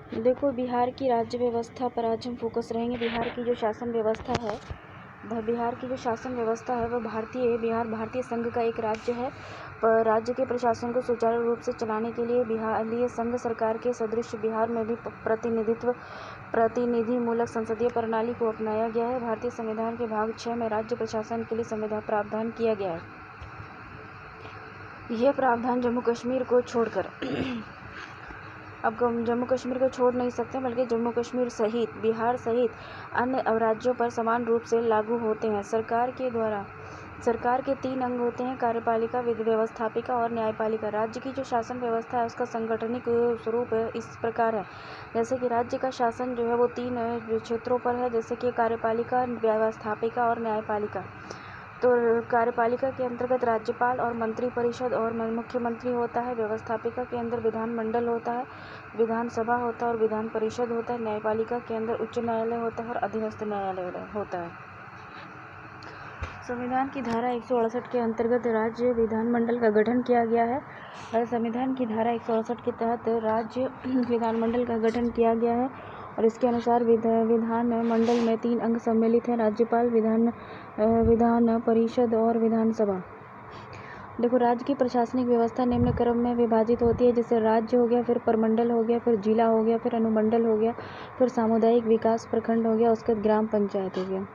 देखो, बिहार की राज्य व्यवस्था पर आज हम फोकस रहेंगे। बिहार की जो शासन व्यवस्था है वह भारतीय संघ का एक राज्य है। पर राज्य के प्रशासन को सुचारू रूप से चलाने के लिए संघ सरकार के सदृश बिहार में भी प्रतिनिधिमूलक संसदीय प्रणाली को अपनाया गया है। भारतीय संविधान के भाग 6 में राज्य प्रशासन के लिए संविधान प्रावधान किया गया है। यह प्रावधान जम्मू कश्मीर को छोड़कर अब जम्मू कश्मीर को छोड़ नहीं सकते, बल्कि जम्मू कश्मीर सहित बिहार सहित अन्य राज्यों पर समान रूप से लागू होते हैं। सरकार के 3 अंग होते हैं: कार्यपालिका, व्यवस्थापिका और न्यायपालिका। राज्य की जो शासन व्यवस्था है उसका सांगठनिक स्वरूप इस प्रकार है। जैसे कि राज्य का शासन जो है वो 3 क्षेत्रों पर है, जैसे कि कार्यपालिका, व्यवस्थापिका और न्यायपालिका। तो कार्यपालिका के अंतर्गत राज्यपाल और मंत्रिपरिषद और मुख्यमंत्री होता है। व्यवस्थापिका के अंदर विधानमंडल होता है, विधानसभा होता है और विधान परिषद होता है। न्यायपालिका के अंदर उच्च न्यायालय होता है और अधीनस्थ न्यायालय होता है। संविधान की धारा 168 के अंतर्गत राज्य विधानमंडल का गठन किया गया है। संविधान की धारा 168 के तहत राज्य विधानमंडल का गठन किया गया है और इसके अनुसार विधान मंडल में 3 अंग सम्मिलित हैं: राज्यपाल, विधान परिषद और विधानसभा। देखो, राज्य की प्रशासनिक व्यवस्था निम्न क्रम में विभाजित होती है, जैसे राज्य हो गया, फिर प्रमंडल हो गया, फिर जिला हो गया, फिर अनुमंडल हो गया, फिर सामुदायिक विकास प्रखंड हो गया, उसके बाद ग्राम पंचायत हो गया।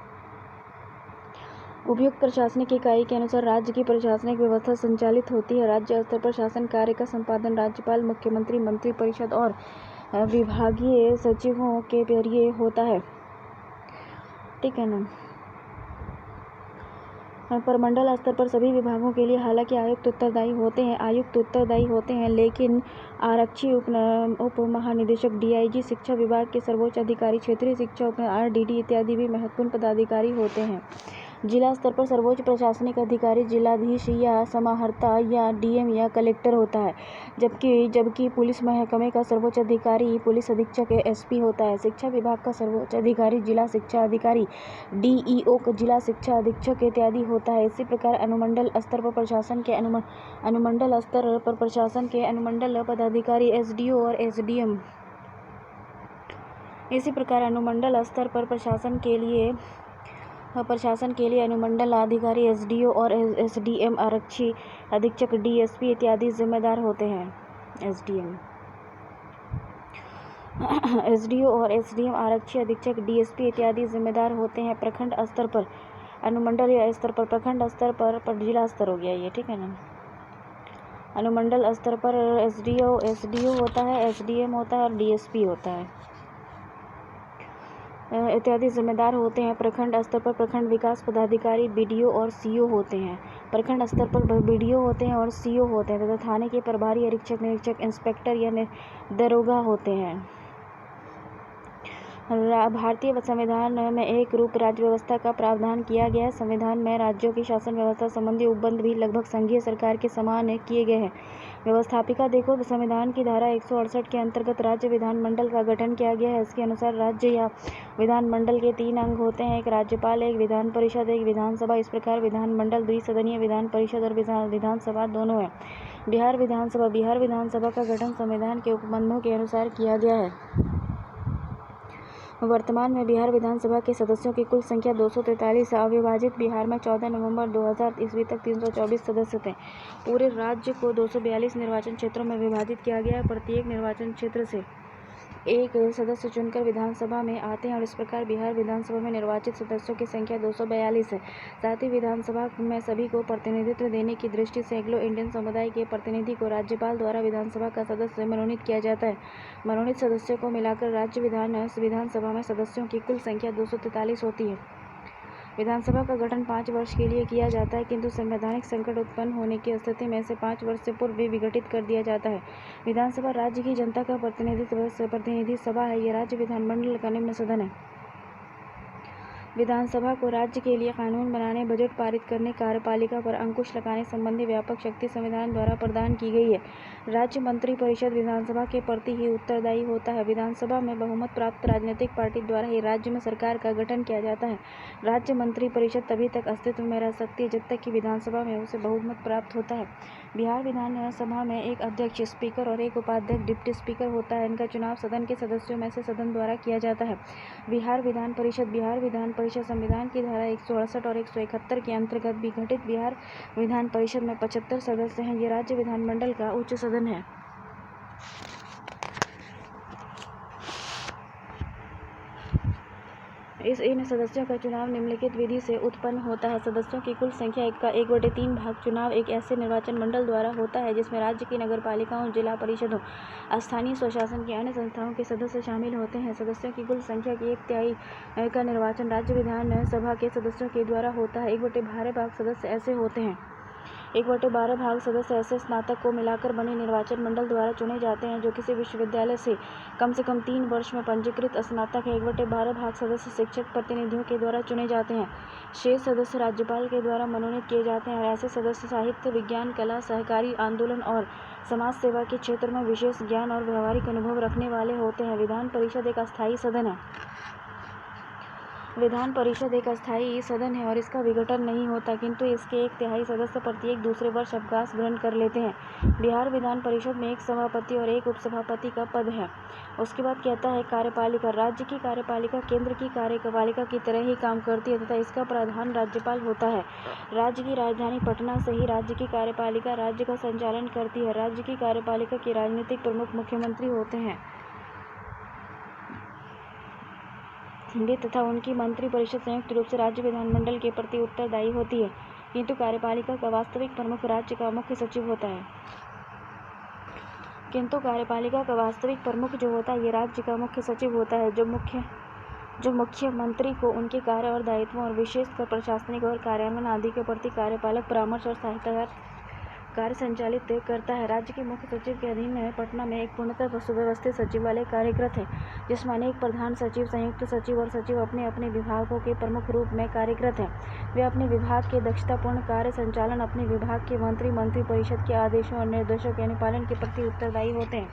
उपयुक्त प्रशासनिक इकाई के अनुसार राज्य की प्रशासनिक व्यवस्था संचालित होती है। राज्य स्तर पर शासन कार्य का संपादन राज्यपाल, मुख्यमंत्री, मंत्रिपरिषद और विभागीय सचिवों के जरिए होता है। ठीक है ना। प्रमंडल स्तर पर सभी विभागों के लिए हालांकि आयुक्त उत्तरदायी होते हैं, लेकिन आरक्षी, उप महानिदेशक, डीआईजी, शिक्षा विभाग के सर्वोच्च अधिकारी, क्षेत्रीय शिक्षा आरडीडी इत्यादि भी महत्वपूर्ण पदाधिकारी होते हैं। जिला स्तर पर सर्वोच्च प्रशासनिक अधिकारी जिलाधीश या समाहर्ता या डीएम या कलेक्टर होता है, जबकि पुलिस महकमे का सर्वोच्च अधिकारी पुलिस अधीक्षक एसपी होता है। शिक्षा विभाग का सर्वोच्च अधिकारी जिला शिक्षा अधिकारी, डीईओ जिला शिक्षा अधीक्षक इत्यादि होता है। इसी प्रकार अनुमंडल स्तर पर प्रशासन के अनुमंडल पदाधिकारी एसडीओ और एसडीएम। इसी प्रकार अनुमंडल स्तर पर प्रशासन के लिए अनुमंडल अधिकारी एसडीओ और एसडीएम, आरक्षी अधीक्षक, डीएसपी इत्यादि जिम्मेदार होते हैं। एसडीओ और एसडीएम, आरक्षी अधीक्षक, डीएसपी इत्यादि जिम्मेदार होते हैं। प्रखंड स्तर पर अनुमंडल या स्तर पर, प्रखंड स्तर पर जिला स्तर हो गया ये, ठीक है ना। अनुमंडल स्तर पर एसडीओ होता है, एसडीएम होता है और डीएसपी होता है इत्यादि जिम्मेदार होते हैं। प्रखंड स्तर पर प्रखंड विकास पदाधिकारी बीडीओ और सीओ होते हैं। प्रखंड स्तर पर बीडीओ होते हैं और सीओ होते हैं तथा थाने के प्रभारी निरीक्षक, इंस्पेक्टर या दरोगा होते हैं। भारतीय संविधान में एक रूप राज्य व्यवस्था का प्रावधान किया गया है। संविधान में राज्यों की शासन व्यवस्था संबंधी उपबंध भी लगभग संघीय सरकार के समान किए गए हैं। व्यवस्थापिका देखो, संविधान की धारा 168 के अंतर्गत राज्य विधानमंडल का गठन किया गया है। इसके अनुसार राज्य या विधानमंडल के 3 अंग होते हैं: एक राज्यपाल, एक विधान परिषद, एक विधानसभा। इस प्रकार विधानमंडल द्विसदनीय, विधान परिषद और विधानसभा दोनों है। बिहार विधानसभा का गठन संविधान के उपबंधों के अनुसार किया गया है। वर्तमान में बिहार विधानसभा के सदस्यों की कुल संख्या 243 है। अविभाजित बिहार में 14 नवंबर 2000 ईस्वी तक 324 सदस्य थे। पूरे राज्य को 242 निर्वाचन क्षेत्रों में विभाजित किया गया है। प्रत्येक निर्वाचन क्षेत्र से एक सदस्य चुनकर विधानसभा में आते हैं और इस प्रकार बिहार विधानसभा में निर्वाचित सदस्यों की संख्या 242 है। साथ ही विधानसभा में सभी को प्रतिनिधित्व देने की दृष्टि से एंग्लो इंडियन समुदाय के प्रतिनिधि को राज्यपाल द्वारा विधानसभा का सदस्य मनोनीत किया जाता है। मनोनीत सदस्यों को मिलाकर राज्य विधानसभा में सदस्यों की कुल संख्या 243 होती है। विधानसभा का गठन 5 वर्ष के लिए किया जाता है, किंतु संवैधानिक संकट उत्पन्न होने की स्थिति में इसे 5 वर्ष से पूर्व भी विघटित कर दिया जाता है। विधानसभा राज्य की जनता का प्रतिनिधि सभा है। यह राज्य विधानमंडल का निम्न सदन है। विधानसभा को राज्य के लिए कानून बनाने, बजट पारित करने, कार्यपालिका पर अंकुश लगाने संबंधी व्यापक शक्ति संविधान द्वारा प्रदान की गई है। राज्य मंत्रिपरिषद विधानसभा के प्रति ही उत्तरदायी होता है। विधानसभा में बहुमत प्राप्त राजनीतिक पार्टी द्वारा ही राज्य में सरकार का गठन किया जाता है। राज्य मंत्रिपरिषद तभी तक अस्तित्व में रह सकती है जब तक कि विधानसभा में उसे बहुमत प्राप्त होता है। बिहार विधानसभा में एक अध्यक्ष, स्पीकर और एक उपाध्यक्ष, डिप्टी स्पीकर होता है। इनका चुनाव सदन के सदस्यों में से सदन द्वारा किया जाता है। बिहार विधान परिषद संविधान की धारा 168 और 171 के अंतर्गत भी गठित बिहार विधान परिषद में 75 सदस्य हैं। ये राज्य विधानमंडल का उच्च सदन है। इन सदस्यों का चुनाव निम्नलिखित विधि से उत्पन्न होता है। सदस्यों की कुल संख्या का 1/3 भाग चुनाव एक ऐसे निर्वाचन मंडल द्वारा होता है जिसमें राज्य की नगरपालिकाओं, जिला परिषदों, स्थानीय स्वशासन की अन्य संस्थाओं के सदस्य शामिल होते हैं। सदस्यों की कुल संख्या की 1/3 का निर्वाचन राज्य विधानसभा के सदस्यों के द्वारा होता है। 1/12 भाग सदस्य ऐसे होते हैं 1/12 भाग सदस्य ऐसे स्नातक को मिलाकर बने निर्वाचन मंडल द्वारा चुने जाते हैं जो किसी विश्वविद्यालय से कम 3 वर्ष में पंजीकृत स्नातक है। 1/12 भाग सदस्य शिक्षक प्रतिनिधियों के द्वारा चुने जाते हैं। शेष सदस्य राज्यपाल के द्वारा मनोनीत किए जाते हैं और ऐसे सदस्य साहित्य, विज्ञान, कला, सहकारी आंदोलन और समाज सेवा के क्षेत्र में विशेष ज्ञान और व्यावहारिक अनुभव रखने वाले होते हैं। विधान परिषद एक अस्थायी सदन है। विधान परिषद एक अस्थायी सदन है और इसका विघटन नहीं होता, किंतु इसके 1/3 सदस्य प्रत्येक दूसरे वर्ष अवकाश ग्रहण कर लेते हैं। बिहार विधान परिषद में एक सभापति और एक उपसभापति का पद है। उसके बाद कहता है कार्यपालिका। राज्य की कार्यपालिका केंद्र की कार्यपालिका की तरह ही काम करती है तथा इसका प्रधान राज्यपाल होता है। राज्य की राजधानी पटना से ही राज्य की कार्यपालिका राज्य का संचालन करती है। राज्य की कार्यपालिका के राजनीतिक प्रमुख मुख्यमंत्री होते हैं तथा उनकी मंत्री परिषद संयुक्त रूप से राज्य विधानमंडल के प्रति उत्तरदायी होती है, किंतु कार्यपालिका का वास्तविक प्रमुख राज्य का मुख्य सचिव होता है। जो होता है ये राज्य का मुख्य सचिव होता है, जो मुख्यमंत्री को उनके कार्य और दायित्वों और विशेषकर प्रशासनिक और कार्यान्वयन आदि के प्रति कार्यपालक, परामर्श और सहायता कार्य संचालित करता है। राज्य के मुख्य सचिव के अधीन में पटना में एक पूर्णतः सुव्यवस्थित सचिवालय कार्यरत है, जिसमें अनेक प्रधान सचिव, संयुक्त सचिव और सचिव अपने अपने विभागों के प्रमुख रूप में कार्यरत हैं। वे अपने विभाग के दक्षतापूर्ण कार्य संचालन, अपने विभाग के मंत्री परिषद के आदेशों और निर्देशों के अनुपालन के प्रति उत्तरदायी होते हैं।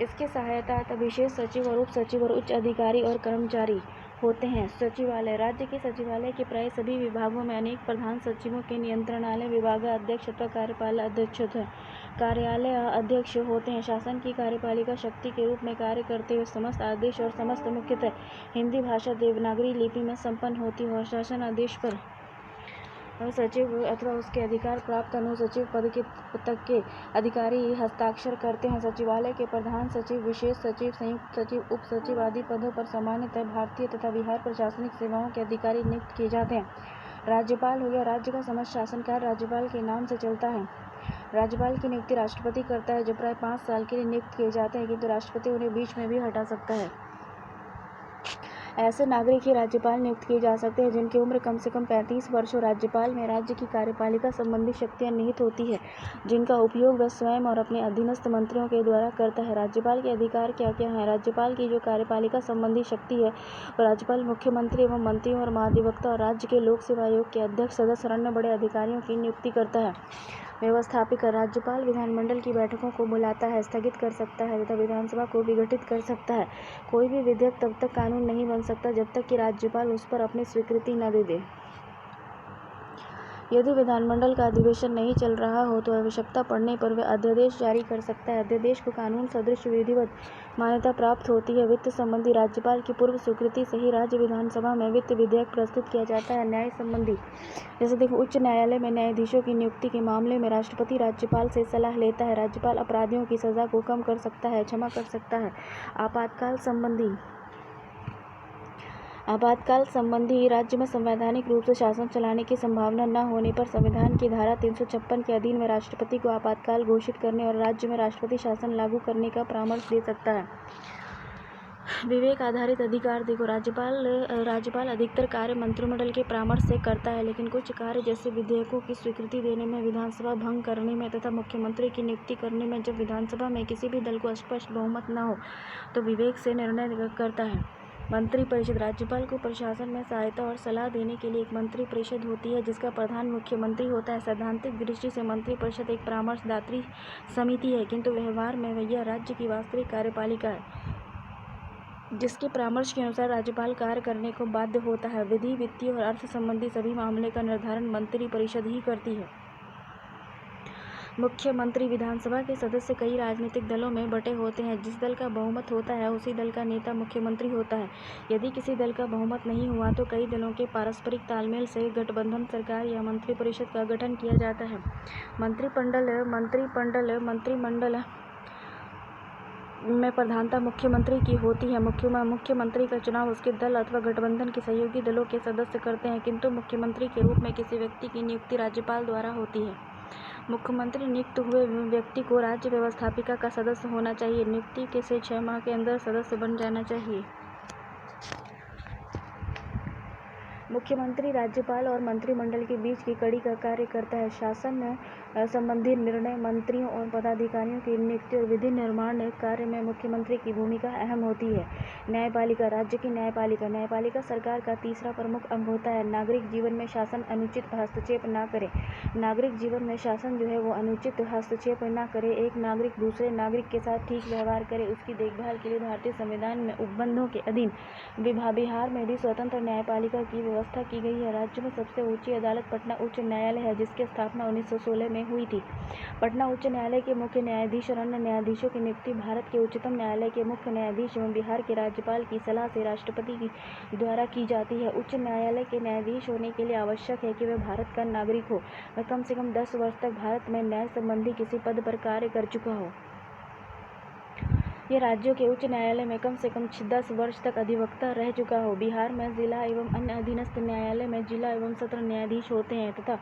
इसके सहायता विशेष सचिव और उप सचिव और उच्च अधिकारी और कर्मचारी होते हैं। सचिवालय। राज्य के सचिवालय के प्राय सभी विभागों में अनेक प्रधान सचिवों के नियंत्रणालय, विभागाध्यक्ष अथवा कार्यालय अध्यक्ष होते हैं। शासन की कार्यपालिका शक्ति के रूप में कार्य करते हुए समस्त आदेश और समस्त मुख्यतः हिंदी भाषा देवनागरी लिपि में संपन्न होती है और शासन आदेश पर सचिव अथवा उसके अधिकार प्राप्त अनुसचिव पद तक के अधिकारी हस्ताक्षर करते हैं। सचिवालय के प्रधान सचिव, विशेष सचिव, संयुक्त सचिव, उप सचिव आदि पदों पर सामान्यतः भारतीय तथा बिहार प्रशासनिक सेवाओं के अधिकारी नियुक्त किए जाते हैं। राज्यपाल हो गया। राज्य का समस्त शासन कार्य राज्यपाल के नाम से चलता है। राज्यपाल की नियुक्ति राष्ट्रपति करता है, जो प्राय 5 साल के लिए नियुक्त किए जाते हैं, किंतु राष्ट्रपति उन्हें बीच में भी हटा सकता है। ऐसे नागरिक ही राज्यपाल नियुक्त किए जा सकते हैं जिनकी उम्र कम से कम 35 वर्ष हो। राज्यपाल में राज्य की कार्यपालिका संबंधी शक्तियां निहित होती है, जिनका उपयोग वह स्वयं और अपने अधीनस्थ मंत्रियों के द्वारा करता है। राज्यपाल के अधिकार क्या क्या हैं? राज्यपाल की जो कार्यपालिका संबंधी शक्ति है, वह राज्यपाल मुख्यमंत्री एवं मंत्रियों और महाधिवक्ता और राज्य के लोक सेवा आयोग के अध्यक्ष, सदस्य और अन्य बड़े अधिकारियों की नियुक्ति करता है। व्यवस्थापिका। राज्यपाल विधानमंडल की बैठकों को बुलाता है, स्थगित कर सकता है तथा विधानसभा को विघटित कर सकता है। कोई भी विधेयक तब तक कानून नहीं बन सकता जब तक कि राज्यपाल उस पर अपनी स्वीकृति न दे दे। यदि विधानमंडल का अधिवेशन नहीं चल रहा हो तो आवश्यकता पड़ने पर वह अध्यादेश जारी कर सकता है। अध्यादेश को कानून सदृश विधिवत मान्यता प्राप्त होती है। वित्त संबंधी। राज्यपाल की पूर्व स्वीकृति से ही राज्य विधानसभा में वित्त विधेयक प्रस्तुत किया जाता है। न्याय संबंधी। जैसे देखो, उच्च न्यायालय में न्यायाधीशों की नियुक्ति के मामले में राष्ट्रपति राज्यपाल से सलाह लेता है। राज्यपाल अपराधियों की सजा को कम कर सकता है, क्षमा कर सकता है। आपातकाल संबंधी। आपातकाल संबंधी। राज्य में संवैधानिक रूप से शासन चलाने की संभावना न होने पर संविधान की धारा 356 के अधीन में राष्ट्रपति को आपातकाल घोषित करने और राज्य में राष्ट्रपति शासन लागू करने का परामर्श दे सकता है। विवेक आधारित अधिकार। देखो, राज्यपाल अधिकतर कार्य मंत्रिमंडल के परामर्श से करता है, लेकिन कुछ कार्य जैसे विधेयकों की स्वीकृति देने में, विधानसभा भंग करने में तथा मुख्यमंत्री की नियुक्ति करने में जब विधानसभा में किसी भी दल को स्पष्ट बहुमत न हो तो विवेक से निर्णय करता है। मंत्री परिषद। राज्यपाल को प्रशासन में सहायता और सलाह देने के लिए एक मंत्री परिषद होती है, जिसका प्रधान मुख्यमंत्री होता है। सैद्धांतिक दृष्टि से मंत्री परिषद एक परामर्शदात्री समिति है, किंतु व्यवहार में यह राज्य की वास्तविक कार्यपालिका है। जिसके परामर्श के अनुसार राज्यपाल कार्य करने को बाध्य होता है। विधि, वित्तीय और अर्थ संबंधी सभी मामले का निर्धारण मंत्री परिषद ही करती है। मुख्यमंत्री विधानसभा के सदस्य कई राजनीतिक दलों में बंटे होते हैं। जिस दल का बहुमत होता है उसी दल का नेता मुख्यमंत्री होता है। यदि किसी दल का बहुमत नहीं हुआ तो कई दलों के पारस्परिक तालमेल से गठबंधन सरकार या मंत्रिपरिषद का गठन किया जाता है। मंत्रिमंडल में प्रधानता मुख्यमंत्री की होती है। मुख्यमंत्री का चुनाव उसके दल अथवा गठबंधन के सहयोगी दलों के सदस्य करते हैं, किंतु मुख्यमंत्री के रूप में किसी व्यक्ति की नियुक्ति राज्यपाल द्वारा होती है। मुख्यमंत्री नियुक्त हुए व्यक्ति को राज्य व्यवस्थापिका का सदस्य होना चाहिए। नियुक्ति से 6 माह के अंदर सदस्य बन जाना चाहिए। मुख्यमंत्री राज्यपाल और मंत्रिमंडल के बीच की कड़ी का कार्य करता है। शासन संबंधी निर्णय, मंत्रियों और पदाधिकारियों की नियुक्ति और विधि निर्माण कार्य में मुख्यमंत्री की भूमिका अहम होती है। न्यायपालिका, राज्य की न्यायपालिका सरकार का तीसरा प्रमुख अंग होता है। नागरिक जीवन में शासन अनुचित हस्तक्षेप न करे। नागरिक जीवन में शासन जो है वो अनुचित हस्तक्षेप न करे। एक नागरिक दूसरे नागरिक के साथ ठीक व्यवहार करे, उसकी देखभाल के लिए भारतीय संविधान में उपबंधों के अधीन बिहार में भी स्वतंत्र न्यायपालिका की व्यवस्था की गई है। राज्य में सबसे ऊंची अदालत पटना उच्च न्यायालय है, जिसकी स्थापना 1916 में हुई थी। पटना उच्च न्यायालय के मुख्य न्यायाधीश और अन्य न्यायाधीशों की नियुक्ति भारत के उच्चतम न्यायालय के मुख्य न्यायाधीश एवं बिहार के राज्यपाल की सलाह से राष्ट्रपति द्वारा की जाती है। उच्च न्यायालय के न्यायाधीश होने के लिए आवश्यक है कि वह भारत का नागरिक हो, वह कम से कम 10 वर्ष तक भारत में न्याय संबंधी किसी पद पर कार्य कर चुका हो। यह राज्यों के उच्च न्यायालय में कम से कम 10 वर्ष तक अधिवक्ता रह चुका हो। बिहार में जिला एवं अन्य अधीनस्थ न्यायालय में जिला एवं सत्र न्यायाधीश होते हैं तथा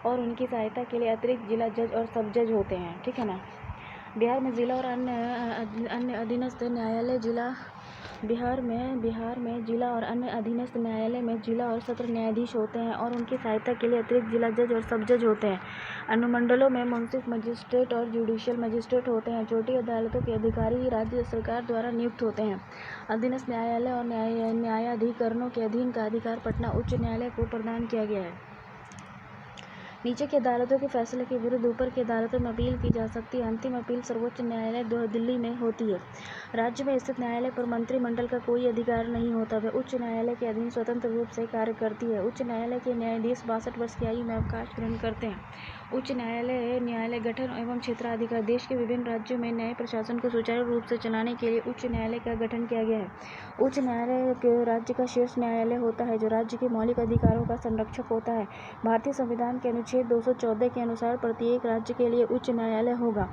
और उनकी सहायता के लिए अतिरिक्त जिला जज और सब जज होते हैं। ठीक है ना। बिहार में जिला और अन्य अधीनस्थ न्यायालय बिहार में जिला और अन्य अधीनस्थ न्यायालय में जिला और सत्र न्यायाधीश होते हैं और उनकी सहायता के लिए अतिरिक्त जिला जज और सब जज होते हैं। अनुमंडलों में मुंसिफ मजिस्ट्रेट और जुडिशियल मजिस्ट्रेट होते हैं। छोटी अदालतों के अधिकारी राज्य सरकार द्वारा नियुक्त होते हैं। अधीनस्थ न्यायालय और न्यायाधिकरणों के अधीन का अधिकार पटना उच्च न्यायालय को प्रदान किया गया है। नीचे की अदालतों के फैसले के विरुद्ध ऊपर की अदालतों में अपील की जा सकती है। अंतिम अपील सर्वोच्च न्यायालय दिल्ली में होती है। राज्य में स्थित न्यायालय पर मंत्रिमंडल का कोई अधिकार नहीं होता। वह उच्च न्यायालय के अधीन स्वतंत्र रूप से कार्य करती है। उच्च न्यायालय के न्यायाधीश 62 वर्ष की आयु में अवकाश ग्रहण करते हैं। उच्च न्यायालय गठन एवं क्षेत्राधिकार। देश के विभिन्न राज्यों में न्याय प्रशासन को सुचारू रूप से चलाने के लिए उच्च न्यायालय का गठन किया गया है। उच्च न्यायालय राज्य का शीर्ष न्यायालय होता है, जो राज्य के मौलिक अधिकारों का संरक्षक होता है। भारतीय संविधान के अनुच्छेद 214 के अनुसार प्रत्येक राज्य के लिए उच्च न्यायालय होगा।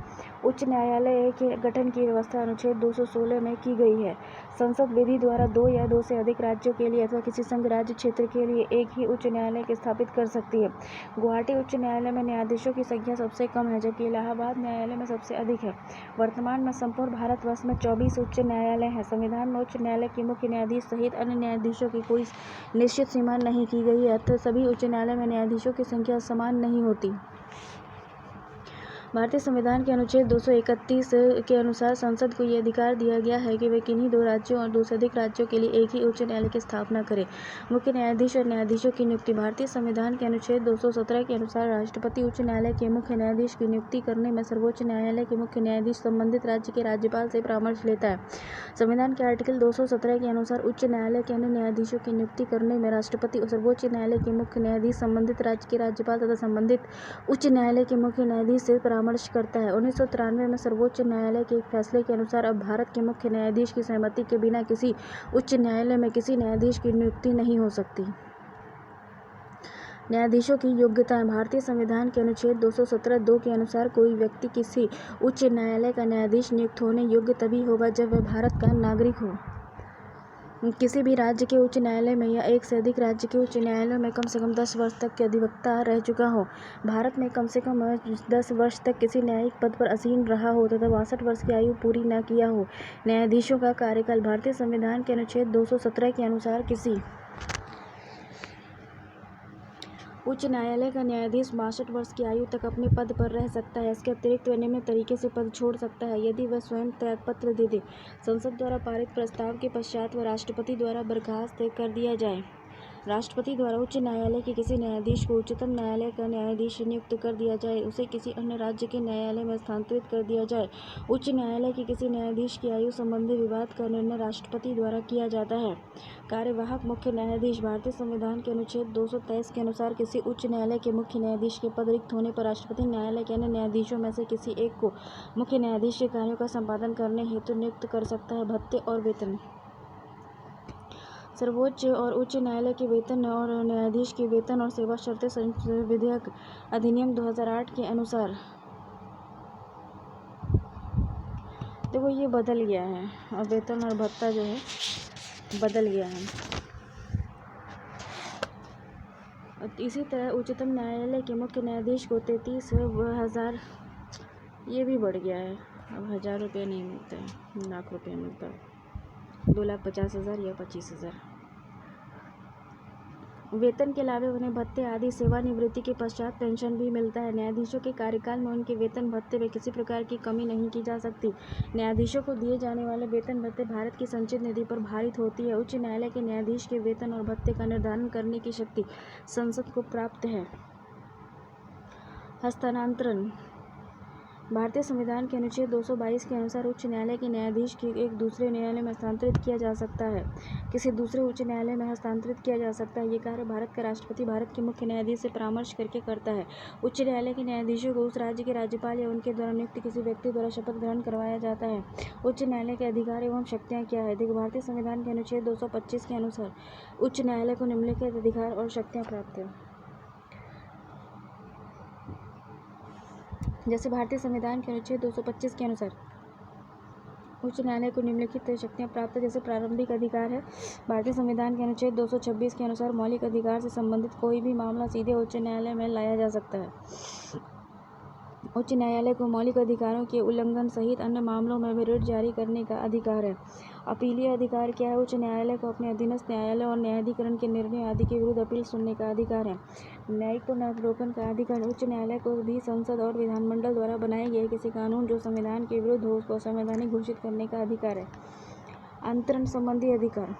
उच्च न्यायालय के गठन की व्यवस्था अनुच्छेद 216 में की गई है। संसद विधि द्वारा 2 या 2 से अधिक राज्यों के लिए अथवा किसी संघ राज्य क्षेत्र के लिए एक ही उच्च न्यायालय स्थापित कर सकती है। गुवाहाटी उच्च न्यायालय में न्यायाधीशों की संख्या सबसे कम है, जबकि इलाहाबाद न्यायालय में सबसे अधिक है। वर्तमान में संपूर्ण भारतवर्ष में 24 उच्च न्यायालय हैं। संविधान में उच्च न्यायालय के मुख्य न्यायाधीश सहित अन्य न्यायाधीशों की कोई निश्चित सीमा नहीं की गई है, अतः सभी उच्च न्यायालय में न्यायाधीशों की संख्या समान नहीं होती। भारतीय संविधान के अनुच्छेद 231 के अनुसार संसद को ये अधिकार दिया गया है कि वे किन्हीं 2 राज्यों और 2 से अधिक राज्यों के लिए एक ही उच्च न्यायालय की स्थापना करे। मुख्य न्यायाधीश और न्यायाधीशों की नियुक्ति। भारतीय संविधान के अनुच्छेद 217 के अनुसार राष्ट्रपति उच्च न्यायालय के मुख्य न्यायाधीश की नियुक्ति करने में सर्वोच्च न्यायालय के मुख्य न्यायाधीश संबंधित राज्य के राज्यपाल से परामर्श लेता है। संविधान के आर्टिकल 217 के अनुसार उच्च न्यायालय के अन्य न्यायाधीशों की नियुक्ति करने में राष्ट्रपति और सर्वोच्च न्यायालय के मुख्य न्यायाधीश संबंधित राज्य के राज्यपाल तथा संबंधित उच्च न्यायालय के मुख्य न्यायाधीश से परामर्श करता है। 1993 में सर्वोच्च न्यायालय के एक फैसले के अनुसार अब भारत के मुख्य न्यायाधीश की सहमति के बिना किसी उच्च न्यायालय में किसी न्यायाधीश की नियुक्ति नहीं हो सकती। न्यायाधीशों की योग्यताएं। भारतीय संविधान के अनुच्छेद 217(2) के अनुसार कोई व्यक्ति किसी उच्च न्यायालय का न्यायाधीश नियुक्त होने योग्य तभी होगा जब वह भारत का नागरिक हो, किसी भी राज्य के उच्च न्यायालय में या एक से अधिक राज्य के उच्च न्यायालयों में कम से कम 10 वर्ष तक के अधिवक्ता रह चुका हो, भारत में कम से कम 10 वर्ष तक किसी न्यायिक पद पर आसीन रहा हो तथा 62 वर्ष की आयु पूरी न किया हो। न्यायाधीशों का कार्यकाल। भारतीय संविधान के अनुच्छेद 217 के अनुसार किसी उच्च न्यायालय का न्यायाधीश 62 वर्ष की आयु तक अपने पद पर रह सकता है। इसके अतिरिक्त वह निम्न तरीके से पद छोड़ सकता है, यदि वह स्वयं त्यागपत्र दे दे, संसद द्वारा पारित प्रस्ताव के पश्चात वह राष्ट्रपति द्वारा बर्खास्त कर दिया जाए, राष्ट्रपति द्वारा उच्च न्यायालय के किसी न्यायाधीश को उच्चतम न्यायालय का न्यायाधीश नियुक्त कर दिया जाए, उसे किसी अन्य राज्य के न्यायालय में स्थानांतरित कर दिया जाए। उच्च न्यायालय के किसी न्यायाधीश की आयु संबंधी विवाद का निर्णय राष्ट्रपति द्वारा किया जाता है। कार्यवाहक मुख्य न्यायाधीश। भारतीय संविधान के अनुच्छेद 223 के अनुसार किसी उच्च न्यायालय के मुख्य न्यायाधीश के पद रिक्त होने पर राष्ट्रपति न्यायालय के अन्य न्यायाधीशों में से किसी एक को मुख्य न्यायाधीश के कार्यों का संपादन करने हेतु नियुक्त कर सकता है। भत्ते और वेतन। सर्वोच्च और उच्च न्यायालय के वेतन और न्यायाधीश के वेतन और सेवा शर्तें संयुक्त विधेयक अधिनियम 2008 के अनुसार। देखो ये बदल गया है और वेतन और भत्ता जो है बदल गया है। इसी तरह उच्चतम न्यायालय के मुख्य न्यायाधीश को 33,000, ये भी बढ़ गया है। अब 1,000 रुपये नहीं मिलता है, लाख रुपये मिलता है। 2,50,000 या 25,000। वेतन के अलावा उन्हें भत्ते आदि सेवानिवृत्ति के पश्चात पेंशन भी मिलता है। न्यायाधीशों के कार्यकाल में उनके वेतन भत्ते में किसी प्रकार की कमी नहीं की जा सकती। न्यायाधीशों को दिए जाने वाले वेतन भत्ते भारत की संचित निधि पर भारित होती है। उच्च न्यायालय के न्यायाधीश के वेतन और भत्ते का निर्धारण करने की शक्ति संसद को प्राप्त है। हस्तांतरण। भारतीय संविधान के अनुच्छेद 222 के अनुसार उच्च न्यायालय के न्यायाधीश को एक दूसरे न्यायालय में हस्तांतरित किया जा सकता है, किसी दूसरे उच्च न्यायालय में हस्तांतरित किया जा सकता है। ये कार्य भारत का राष्ट्रपति भारत के मुख्य न्यायाधीश से परामर्श करके करता है। उच्च न्यायालय के न्यायाधीशों को उस राज्य के राज्यपाल या उनके द्वारा नियुक्त किसी व्यक्ति द्वारा शपथ ग्रहण करवाया जाता है। उच्च न्यायालय के अधिकार एवं शक्तियाँ क्या है? देखो, भारतीय संविधान के अनुच्छेद 225 के अनुसार उच्च न्यायालय को निम्नलिखित अधिकार और शक्तियाँ प्राप्त है। जैसे भारतीय संविधान के अनुच्छेद 225 के अनुसार उच्च न्यायालय को निम्नलिखित शक्तियाँ प्राप्त है। जैसे प्रारंभिक अधिकार है। भारतीय संविधान के अनुच्छेद 226 के अनुसार मौलिक अधिकार से संबंधित कोई भी मामला सीधे उच्च न्यायालय में लाया जा सकता है। उच्च न्यायालय को मौलिक अधिकारों के उल्लंघन सहित अन्य मामलों में भी रिट जारी करने का अधिकार है। अपीलीय अधिकार क्या है? उच्च न्यायालय को अपने अधीनस्थ न्यायालय और न्यायाधिकरण के निर्णय आदि के विरुद्ध अपील सुनने का अधिकार है। न्यायिक पुनर्वलोकन का अधिकार। उच्च न्यायालय को भी संसद और विधानमंडल द्वारा बनाए गए किसी कानून जो संविधान के विरुद्ध हो उसको असंवैधानिक घोषित करने का अधिकार है। अंतरण संबंधी अधिकार।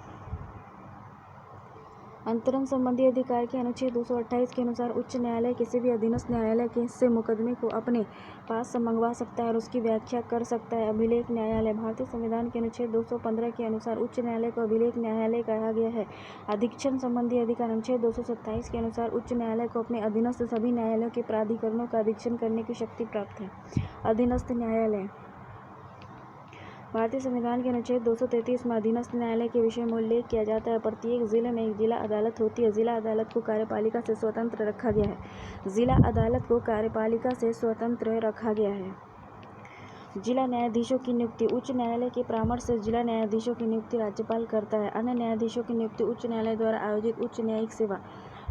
अंतरण संबंधी अधिकार के अनुच्छेद 228 के अनुसार उच्च न्यायालय किसी भी अधीनस्थ न्यायालय के से मुकदमे को अपने पास मंगवा सकता है और उसकी व्याख्या कर सकता है। अभिलेख न्यायालय। भारतीय संविधान के अनुच्छेद 215 के अनुसार उच्च न्यायालय को अभिलेख न्यायालय कहा गया है। अधीक्षण संबंधी अधिकार। अनुच्छेद 227 के अनुसार उच्च न्यायालय को अपने अधीनस्थ सभी न्यायालयों के प्राधिकरणों का अधीक्षण करने की शक्ति प्राप्त है। अधीनस्थ न्यायालय। भारतीय संविधान के अनुच्छेद 233 में अधीनस्थ न्यायालय के विषय में उल्लेख किया जाता है। प्रत्येक जिले में एक जिला अदालत होती है। जिला अदालत को कार्यपालिका से स्वतंत्र रखा गया है। जिला अदालत को कार्यपालिका से स्वतंत्र रखा गया है। जिला न्यायाधीशों की नियुक्ति। उच्च न्यायालय के परामर्श से जिला न्यायाधीशों की नियुक्ति राज्यपाल करता है। अन्य न्यायाधीशों की नियुक्ति उच्च न्यायालय द्वारा आयोजित उच्च न्यायिक सेवा,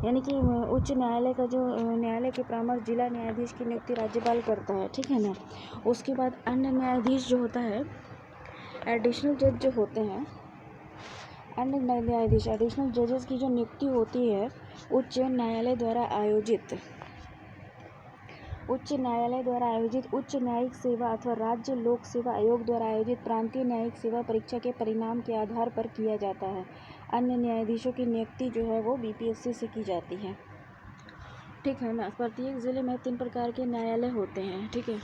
यानी कि उच्च न्यायालय का जो न्यायालय के परामर्श जिला न्यायाधीश की नियुक्ति राज्यपाल करता है, ठीक है ना। उसके बाद अन्य न्यायाधीश जो होता है, एडिशनल जज जो होते हैं, अन्य न्यायाधीश एडिशनल जजेस की जो नियुक्ति होती है उच्च न्यायालय द्वारा आयोजित उच्च न्यायिक सेवा अथवा राज्य लोक सेवा आयोग द्वारा आयोजित प्रांतीय न्यायिक सेवा परीक्षा के परिणाम के आधार पर किया जाता है। अन्य न्यायाधीशों की नियुक्ति जो है वो बीपीएससी से की जाती है, ठीक है ना। प्रत्येक ज़िले में 3 प्रकार के न्यायालय होते हैं, ठीक है।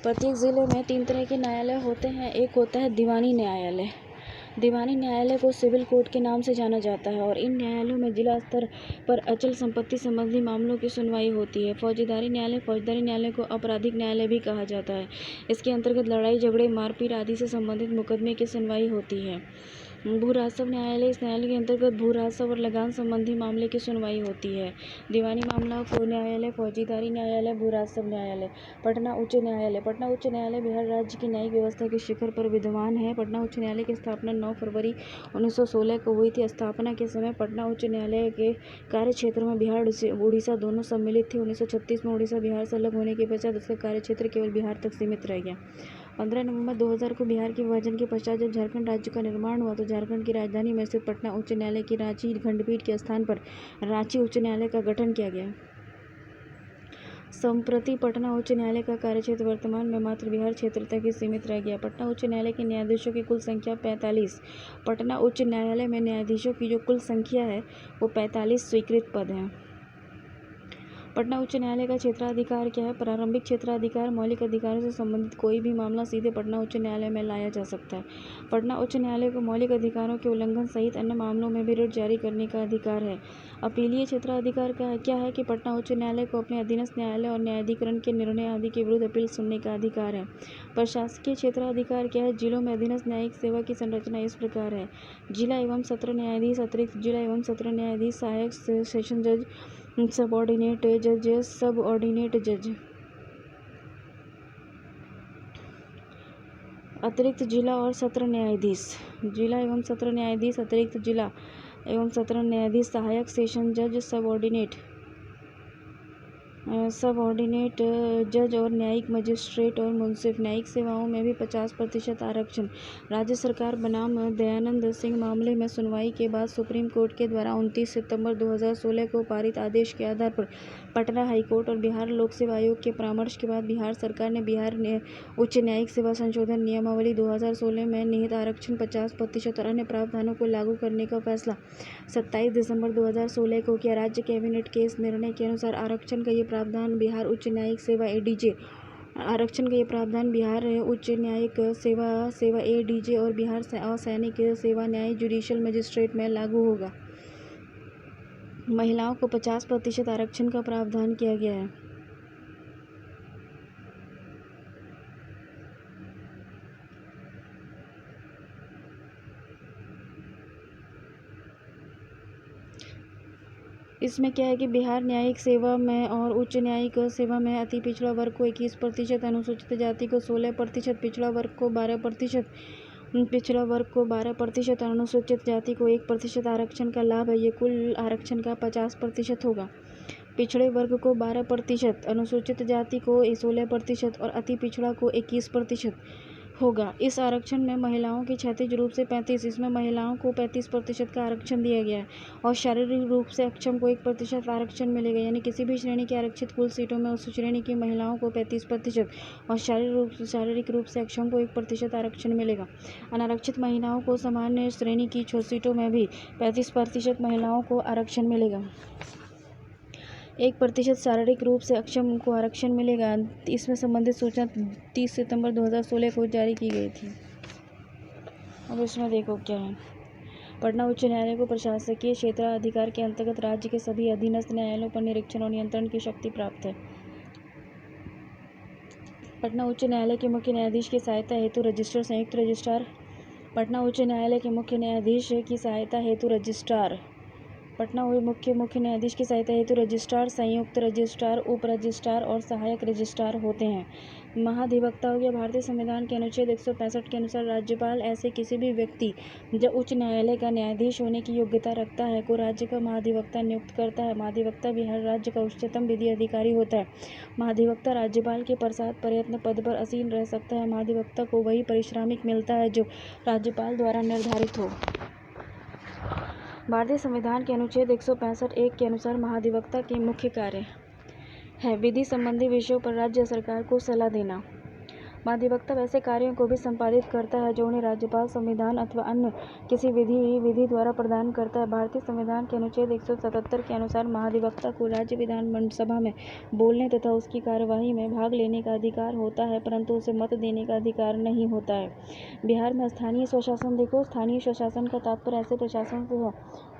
प्रत्येक ज़िले में 3 तरह के न्यायालय होते हैं। एक होता है दीवानी न्यायालय। दीवानी न्यायालय को सिविल कोर्ट के नाम से जाना जाता है और इन न्यायालयों में जिला स्तर पर अचल संपत्ति संबंधी मामलों की सुनवाई होती है। फौजदारी न्यायालय को आपराधिक न्यायालय भी कहा जाता है। इसके अंतर्गत लड़ाई झगड़े, मारपीट आदि से संबंधित मुकदमे की सुनवाई होती है। भू राजस्व न्यायालय। इस न्यायालय के अंतर्गत भू राजस्व और लगान संबंधी मामले की सुनवाई होती है। दीवानी मामला न्यायालय, फौजदारी न्यायालय, भू राजस्व न्यायालय। पटना उच्च न्यायालय। पटना उच्च न्यायालय बिहार राज्य की न्यायिक व्यवस्था के शिखर पर विद्यमान है। पटना उच्च न्यायालय की स्थापना 9 फरवरी 1916 को हुई थी। स्थापना के समय पटना उच्च न्यायालय के कार्य क्षेत्र में बिहार उड़ीसा दोनों सम्मिलित थे। 1936 में उड़ीसा बिहार से अलग होने के पश्चात उसका कार्य क्षेत्र केवल बिहार तक सीमित रह गया। 15 नवंबर 2000 को बिहार के विभाजन के पश्चात जब झारखंड राज्य का निर्माण हुआ तो झारखंड की राजधानी में स्थित पटना उच्च न्यायालय की रांची खंडपीठ के स्थान पर रांची उच्च न्यायालय का गठन किया गया। संप्रति पटना उच्च न्यायालय का कार्यक्षेत्र वर्तमान में मात्र बिहार क्षेत्र तक ही सीमित रह गया। पटना उच्च न्यायालय के न्यायाधीशों की कुल संख्या 45। पटना उच्च न्यायालय में न्यायाधीशों की जो कुल संख्या है वो 45 स्वीकृत पद हैं। पटना उच्च न्यायालय का क्षेत्राधिकार क्या है? प्रारंभिक क्षेत्राधिकार मौलिक अधिकारों से संबंधित कोई भी मामला सीधे पटना उच्च न्यायालय में लाया जा सकता है। पटना उच्च न्यायालय को मौलिक अधिकारों के उल्लंघन सहित अन्य मामलों में भी रिट जारी करने का अधिकार है। अपीलीय क्षेत्राधिकार क्या है कि पटना उच्च न्यायालय को अपने अधीनस्थ न्यायालय और न्यायाधिकरण के निर्णय आदि के विरुद्ध अपील सुनने का अधिकार है। प्रशासकीय क्षेत्राधिकार क्या है? जिलों में अधीनस्थ न्यायिक सेवा की संरचना इस प्रकार है: जिला एवं सत्र न्यायाधीश, अतिरिक्त जिला एवं सत्र न्यायाधीश, सहायक सेशन जज, सबऑर्डिनेट जज, सबऑर्डिनेट जज। अतिरिक्त जिला और सत्र न्यायाधीश, जिला एवं सत्र न्यायाधीश, अतिरिक्त जिला एवं सत्र न्यायाधीश, सहायक सेशन जज, सबऑर्डिनेट जज और न्यायिक मजिस्ट्रेट और मुंसिफ। न्यायिक सेवाओं में भी 50% आरक्षण। राज्य सरकार बनाम दयानंद सिंह मामले में सुनवाई के बाद सुप्रीम कोर्ट के द्वारा 29 सितंबर 2016 को पारित आदेश के आधार पर पटना हाईकोर्ट और बिहार लोक सेवा आयोग के परामर्श के बाद बिहार सरकार ने बिहार उच्च न्यायिक सेवा संशोधन नियमावली 2016 में निहित आरक्षण 50% और अन्य प्रावधानों को लागू करने का फैसला 27 दिसंबर 2016 को किया। राज्य कैबिनेट के इस निर्णय के अनुसार आरक्षण का ये प्रावधान बिहार उच्च न्यायिक सेवा एडीजे आरक्षण का ये प्रावधान बिहार उच्च न्यायिक सेवा एडीजे और बिहार असैनिक सेवा न्याय जुडिशियल मजिस्ट्रेट में लागू होगा। महिलाओं को 50% आरक्षण का प्रावधान किया गया है। इसमें क्या है कि बिहार न्यायिक सेवा में और उच्च न्यायिक सेवा में अति पिछड़ा वर्ग को 21%, अनुसूचित जाति को 16%, पिछड़ा वर्ग को 12%, पिछड़ा वर्ग को 12% और अनुसूचित जाति को 1% आरक्षण का लाभ है। ये कुल आरक्षण का 50% होगा। पिछड़े वर्ग को 12%, अनुसूचित जाति को 16% और अति पिछड़ा को 21% होगा। इस आरक्षण में महिलाओं की क्षैतिज रूप से 35, इसमें महिलाओं को 35% का आरक्षण दिया गया है और शारीरिक रूप से अक्षम को 1% आरक्षण मिलेगा। यानी किसी भी श्रेणी की आरक्षित कुल सीटों में उस श्रेणी की महिलाओं को 35% और शारीरिक रूप से अक्षम को 1% आरक्षण मिलेगा। अनारक्षित महिलाओं को सामान्य श्रेणी की छोटी में भी 35% महिलाओं को आरक्षण मिलेगा। 1% शारीरिक रूप से अक्षम को आरक्षण मिलेगा। इसमें संबंधित सूचना 30 सितंबर 2016 को जारी की गई थी। अब इसमें देखो क्या है। पटना उच्च न्यायालय को प्रशासकीय क्षेत्राधिकार के अंतर्गत राज्य के सभी अधीनस्थ न्यायालयों पर निरीक्षण और नियंत्रण की शक्ति प्राप्त है। पटना उच्च न्यायालय के मुख्य न्यायाधीश की सहायता हेतु रजिस्ट्रार, संयुक्त रजिस्ट्रार। पटना उच्च न्यायालय के मुख्य न्यायाधीश की सहायता हेतु रजिस्ट्रार, पटना मुख्य न्यायाधीश की सहायता हेतु रजिस्ट्रार, संयुक्त रजिस्ट्रार, उप रजिस्ट्रार और सहायक रजिस्ट्रार होते हैं। महाधिवक्ता हो गया। भारतीय संविधान के अनुच्छेद 165 के अनुसार राज्यपाल ऐसे किसी भी व्यक्ति जो उच्च न्यायालय का न्यायाधीश होने की योग्यता रखता है को राज्य का महाधिवक्ता नियुक्त करता है। महाधिवक्ता बिहार राज्य का उच्चतम विधि अधिकारी होता है। महाधिवक्ता राज्यपाल के प्रयत्न पद पर आसीन रह सकता है। महाधिवक्ता को वही पारिश्रमिक मिलता है जो राज्यपाल द्वारा निर्धारित हो। भारतीय संविधान के अनुच्छेद 165(1) के अनुसार महाधिवक्ता के मुख्य कार्य है विधि संबंधी विषयों पर राज्य सरकार को सलाह देना। महाधिवक्ता वैसे कार्यों को भी संपादित करता है जो उन्हें राज्यपाल संविधान अथवा अन्य किसी विधि द्वारा प्रदान करता है। भारतीय संविधान के अनुच्छेद 177 के अनुसार महाधिवक्ता को राज्य विधान सभा में बोलने तथा उसकी कार्यवाही में भाग लेने का अधिकार होता है, परंतु उसे मत देने का अधिकार नहीं होता है। बिहार में स्थानीय स्वशासन देखो। स्थानीय स्वशासन का तात्पर्य ऐसे प्रशासन से है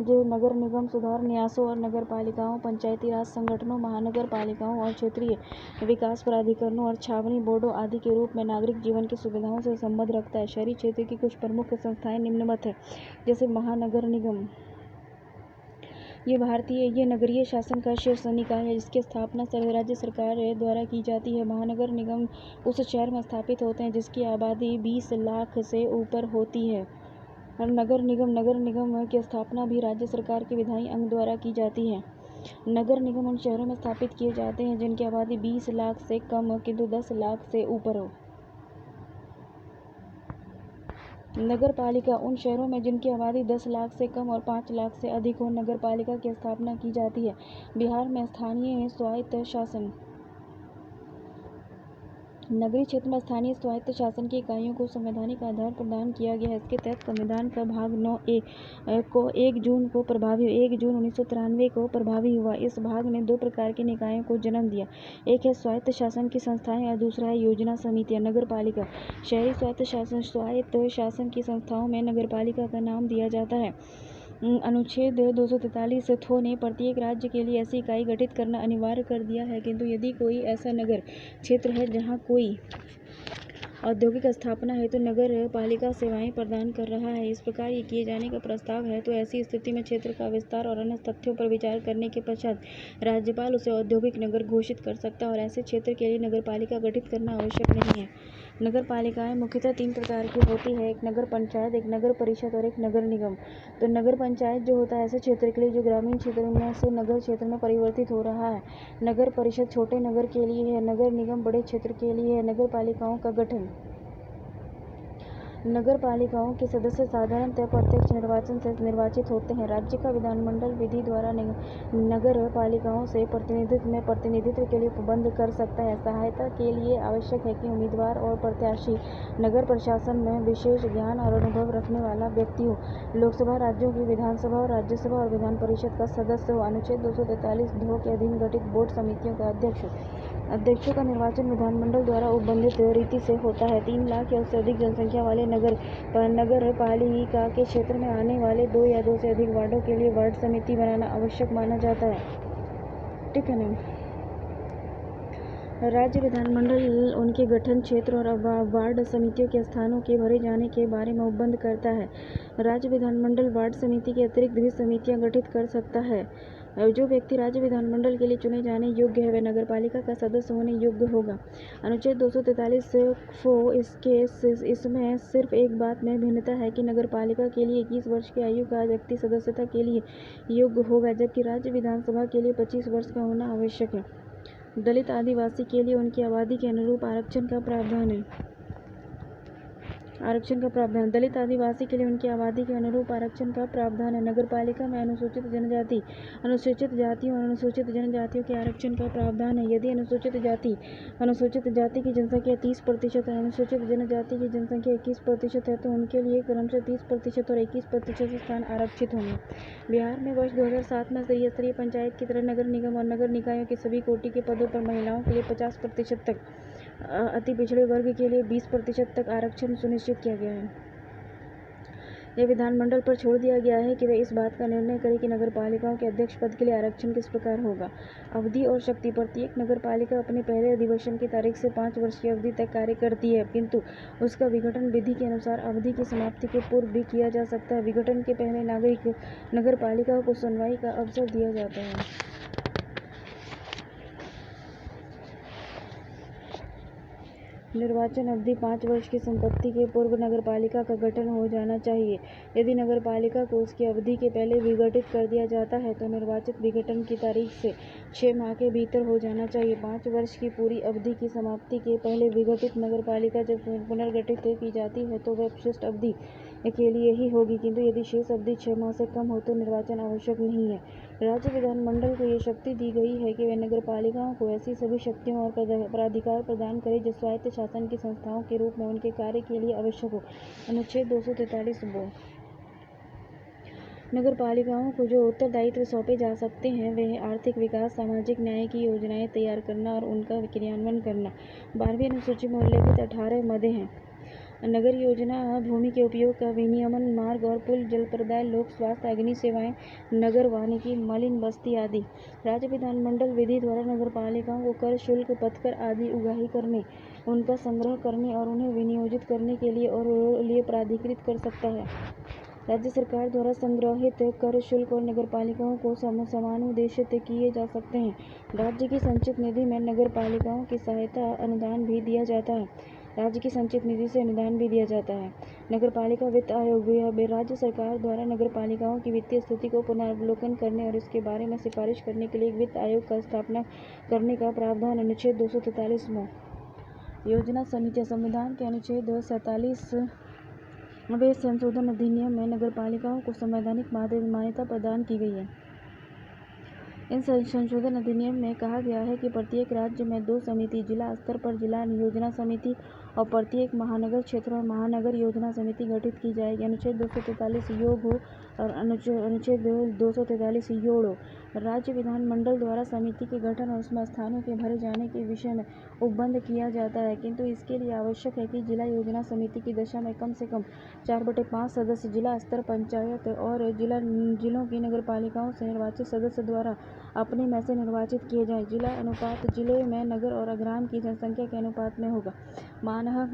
जो नगर निगम सुधार न्यासों और नगर पालिकाओं, पंचायती राज संगठनों, महानगर पालिकाओं और क्षेत्रीय विकास प्राधिकरणों और छावनी बोर्डों आदि के रूप में नागरिक जीवन की सुविधाओं से संबंध रखता है। शहरी क्षेत्र की कुछ प्रमुख संस्थाएं निम्नवत है, जैसे महानगर निगम। ये नगरीय शासन का शीर्ष निकाय है जिसकी स्थापना राज्य सरकार द्वारा की जाती है। महानगर निगम उस शहर में स्थापित होते हैं जिसकी आबादी 20 लाख से ऊपर होती है। और नगर निगम की स्थापना भी राज्य सरकार के विधायी अंग द्वारा की जाती है। नगर निगम उन शहरों में स्थापित किए जाते हैं जिनकी आबादी 20 लाख से कम किंतु 10 लाख से ऊपर हो। नगर पालिका उन शहरों में जिनकी आबादी 10 लाख से कम और 5 लाख से अधिक हो। नगर पालिका की स्थापना की जाती है। बिहार में स्थानीय स्वायत्त शासन नगरीय क्षेत्र में स्थानीय स्वायत्त शासन की इकाइयों को संवैधानिक आधार प्रदान किया गया है। इसके तहत संविधान का भाग 9A को 1 जून 1993 को प्रभावी हुआ। इस भाग ने 2 प्रकार के निकायों को जन्म दिया। एक है स्वायत्त शासन की संस्थाएं और दूसरा है योजना समितियां। नगर पालिका। शहरी स्वायत्त शासन की संस्थाओं में नगर पालिका का नाम दिया जाता है। अनुच्छेद 243 थो ने प्रत्येक राज्य के लिए ऐसी इकाई गठित करना अनिवार्य कर दिया है, किंतु यदि कोई ऐसा नगर क्षेत्र है जहां कोई औद्योगिक स्थापना हेतु नगर पालिका सेवाएं प्रदान कर रहा है, इस प्रकार ये किए जाने का प्रस्ताव है, तो ऐसी स्थिति में क्षेत्र का विस्तार और अन्य तथ्यों पर विचार करने के पश्चात राज्यपाल उसे औद्योगिक नगर घोषित कर सकता है और ऐसे क्षेत्र के लिए नगर पालिका गठित करना आवश्यक नहीं है। नगर पालिकाएं मुख्यतः 3 प्रकार की होती है, एक नगर पंचायत, एक नगर परिषद और एक नगर निगम। तो नगर पंचायत जो होता है ऐसे क्षेत्र के लिए जो ग्रामीण क्षेत्र में से नगर क्षेत्र में परिवर्तित हो रहा है। नगर परिषद छोटे नगर के लिए है। नगर निगम बड़े क्षेत्र के लिए है। नगर पालिकाओं का गठन। नगर पालिकाओं के सदस्य साधारणतः प्रत्यक्ष निर्वाचन से निर्वाचित होते हैं। राज्य का विधानमंडल विधि द्वारा नगर पालिकाओं से प्रतिनिधित्व के लिए प्रबंध कर सकता है। सहायता के लिए आवश्यक है कि उम्मीदवार और प्रत्याशी नगर प्रशासन में विशेष ज्ञान और अनुभव रखने वाला व्यक्ति हो, लोकसभा, राज्यों की विधानसभा और राज्यसभा और विधान परिषद का सदस्य हो, अनुच्छेद 243 धो के अधीन गठित बोर्ड समितियों का अध्यक्ष हो। अध्यक्षों का निर्वाचन विधानमंडल द्वारा उपबंधित रीति से होता है। 3 लाख या उससे अधिक जनसंख्या वाले नगर पालिका के क्षेत्र में आने वाले 2 या 2 से अधिक वार्डों के लिए वार्ड समिति बनाना आवश्यक माना जाता है। ठीक है ना। राज्य विधानमंडल उनके गठन, क्षेत्र और वार्ड समितियों के स्थानों के भरे जाने के बारे में उपबंध करता है। राज्य विधानमंडल वार्ड समिति के अतिरिक्त भी समितियां गठित कर सकता है। जो व्यक्ति राज्य विधानमंडल के लिए चुने जाने योग्य है वह नगर पालिका का सदस्य होने योग्य होगा। अनुच्छेद 243 इसमें सिर्फ एक बात में भिन्नता है कि नगर पालिका के लिए 21 वर्ष की आयु का व्यक्ति सदस्यता के लिए योग्य होगा, जबकि राज्य विधानसभा के लिए 25 वर्ष का होना आवश्यक है। दलित आदिवासी के लिए उनकी आबादी के अनुरूप आरक्षण का प्रावधान है। दलित आदिवासी के लिए उनकी आबादी के अनुरूप आरक्षण का प्रावधान है। नगर पालिका में अनुसूचित जातियों और अनुसूचित जनजातियों के आरक्षण का प्रावधान है। यदि अनुसूचित जाति की जनसंख्या 30% और अनुसूचित जनजाति की जनसंख्या 21% है तो उनके लिए क्रमशः 30% और 21% स्थान आरक्षित होंगे। बिहार में वर्ष 2007 में स्तरीय पंचायत की तरह नगर निगम और नगर निकायों के सभी कोटि के पदों पर महिलाओं के लिए 50% तक, अति पिछड़े वर्ग के लिए 20% तक आरक्षण सुनिश्चित किया गया है। यह विधानमंडल पर छोड़ दिया गया है कि वह इस बात का निर्णय करे कि नगर पालिकाओं के अध्यक्ष पद के लिए आरक्षण किस प्रकार होगा। अवधि और शक्ति। प्रत्येक नगर पालिका अपने पहले अधिवेशन की तारीख से 5 वर्ष की अवधि तक कार्य करती है, किंतु उसका विघटन विधि के अनुसार अवधि की समाप्ति के पूर्व भी किया जा सकता है। विघटन के पहले नगर पालिका को सुनवाई का अवसर दिया जाता है। निर्वाचन अवधि 5 वर्ष की संपत्ति के पूर्व नगर पालिका का गठन हो जाना चाहिए। यदि नगर पालिका को उसकी अवधि के पहले विघटित कर दिया जाता है तो निर्वाचित विघटन की तारीख से 6 माह के भीतर हो जाना चाहिए। 5 वर्ष की पूरी अवधि की समाप्ति के पहले विघटित नगर पालिका जब पुनर्गठित की जाती है तो वह विशिष्ट अवधि के लिए ही होगी, किंतु यदि शेष अवधि 6 माह से कम हो तो निर्वाचन आवश्यक नहीं है। राज्य विधानमंडल को ये शक्ति दी गई है कि वह नगर पालिकाओं को ऐसी सभी शक्तियों और प्राधिकार प्रदान करे जो स्वायत्त शासन की संस्थाओं के रूप में उनके कार्य के लिए आवश्यक हो। अनुच्छेद 243 नगर पालिकाओं को जो उत्तरदायित्व सौंपे जा सकते हैं वे हैं आर्थिक विकास, सामाजिक न्याय की योजनाएं तैयार करना और उनका क्रियान्वयन करना। 12वीं अनुसूची में उल्लेखित 18 मदें हैं। नगर योजना, भूमि के उपयोग का विनियमन, मार्ग और पुल, जल प्रदाय, लोक स्वास्थ्य, अग्नि सेवाएं, नगर वानिकी, मलिन बस्ती आदि। राज्य विधानमंडल विधि द्वारा नगर पालिकाओं को कर, शुल्क, पथकर आदि उगाही करने, उनका संग्रह करने और उन्हें विनियोजित करने के लिए प्राधिकृत कर सकता है। राज्य सरकार द्वारा संग्रहित कर, शुल्क और नगर पालिकाओं को समानुदेशित किए जा सकते हैं। राज्य की संचित निधि में नगर पालिकाओं की सहायता अनुदान भी दिया जाता है। राज्य की संचित निधि से अनुदान भी दिया जाता है। नगर पालिका वित्त आयोग राज्य सरकार द्वारा नगर पालिकाओं की वित्तीय स्थिति को पुनर्वलोकन करने और इसके बारे में सिफारिश करने के लिए एक वित्त आयोग का स्थापना करने का प्रावधान अनुच्छेद 243 में। योजना समितियां। संविधान के अनुच्छेद 47वें संशोधन अधिनियम में नगर पालिकाओं को संवैधानिक मान्यता प्रदान की गई है। इन संशोधन अधिनियम में कहा गया है कि प्रत्येक राज्य में 2 समिति, जिला स्तर पर जिला योजना समिति और प्रत्येक महानगर क्षेत्र में महानगर योजना समिति गठित की जाएगी। अनुच्छेद 243 योग हो और अनुच्छेद 243 योड़ो राज्य विधानमंडल द्वारा समिति के गठन और उसमें स्थानों के भरे जाने के विषय में उपबंध किया जाता है, किंतु इसके लिए आवश्यक है कि जिला योजना समिति की दशा में कम से कम 4/5 सदस्य जिला स्तर पंचायत और जिलों की नगरपालिकाओं से निर्वाचित सदस्य द्वारा अपने में से निर्वाचित किए जाएं। जिला अनुपात जिले में नगर और ग्राम की जनसंख्या के अनुपात में होगा।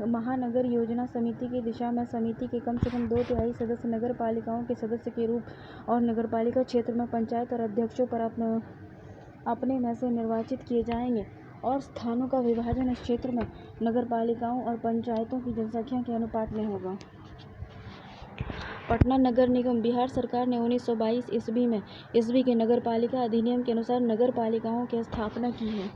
महानगर योजना समिति की दिशा में समिति के कम से कम 2/3 सदस्य नगर पालिकाओं के सदस्य के रूप और नगरपालिका क्षेत्र में पंचायत और अध्यक्षों पर अपने में से निर्वाचित किए जाएंगे और स्थानों का विभाजन इस क्षेत्र में नगरपालिकाओं और पंचायतों की जनसंख्या के अनुपात में होगा। पटना नगर निगम बिहार सरकार ने 1922 ईस्वी के नगरपालिका अधिनियम के अनुसार नगर पालिकाओं की स्थापना की है।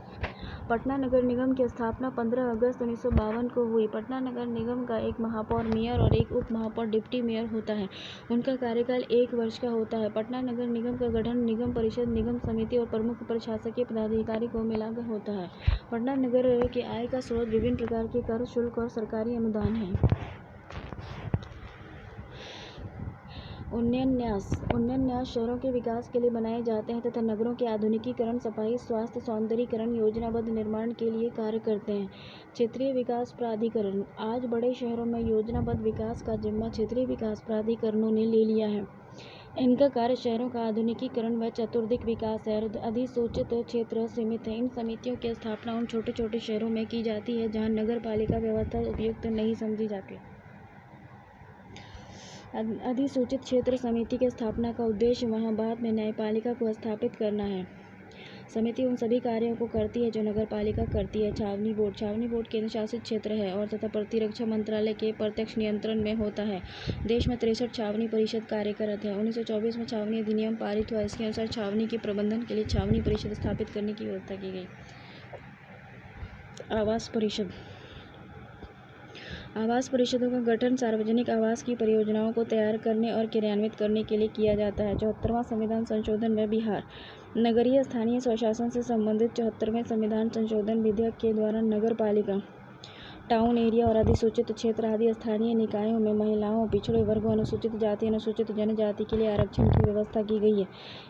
पटना नगर निगम की स्थापना 15 अगस्त 1952 को हुई। पटना नगर निगम का एक महापौर, मेयर और एक उप महापौर, डिप्टी मेयर होता है। उनका कार्यकाल 1 वर्ष का होता है। पटना नगर निगम का गठन निगम परिषद, निगम समिति और प्रमुख प्रशासकीय पदाधिकारी को मिलाकर होता है। पटना नगर के आय का स्रोत विभिन्न प्रकार के कर, शुल्क और सरकारी अनुदान है। उन्नयन शहरों के विकास के लिए बनाए जाते हैं तथा नगरों के आधुनिकीकरण, सफाई, स्वास्थ्य, सौंदर्यीकरण, योजनाबद्ध निर्माण के लिए कार्य करते हैं। क्षेत्रीय विकास प्राधिकरण आज बड़े शहरों में योजनाबद्ध विकास का जिम्मा क्षेत्रीय विकास प्राधिकरणों ने ले लिया है। इनका कार्य शहरों का आधुनिकीकरण व चतुर्दिक विकास है। अधिसूचित क्षेत्र सीमित है। इन समितियों की स्थापना उन छोटे छोटे शहरों में की जाती है जहाँ नगर पालिका व्यवस्था उपयुक्त नहीं समझी जाती। अधिसूचित क्षेत्र समिति की स्थापना का उद्देश्य वहाँ बाद में न्यायपालिका को स्थापित करना है। समिति उन सभी कार्यों को करती है जो नगरपालिका करती है। छावनी बोर्ड केंद्र शासित क्षेत्र है और तथा प्रतिरक्षा मंत्रालय के प्रत्यक्ष नियंत्रण में होता है। देश में 63 छावनी परिषद कार्यरत है। 1924 में छावनी अधिनियम पारित हुआ। इसके अनुसार छावनी के प्रबंधन के लिए छावनी परिषद स्थापित करने की व्यवस्था की गई। आवास परिषदों का गठन सार्वजनिक आवास की परियोजनाओं को तैयार करने और क्रियान्वित करने के लिए किया जाता है। 74वां संविधान संशोधन में बिहार नगरीय स्थानीय स्वशासन से संबंधित 74वें संविधान संशोधन विधेयक के द्वारा नगर पालिका, टाउन एरिया और अधिसूचित क्षेत्र आदि स्थानीय निकायों में महिलाओं, पिछड़े वर्गों, अनुसूचित जाति, अनुसूचित जनजाति के लिए आरक्षण की व्यवस्था की गई है।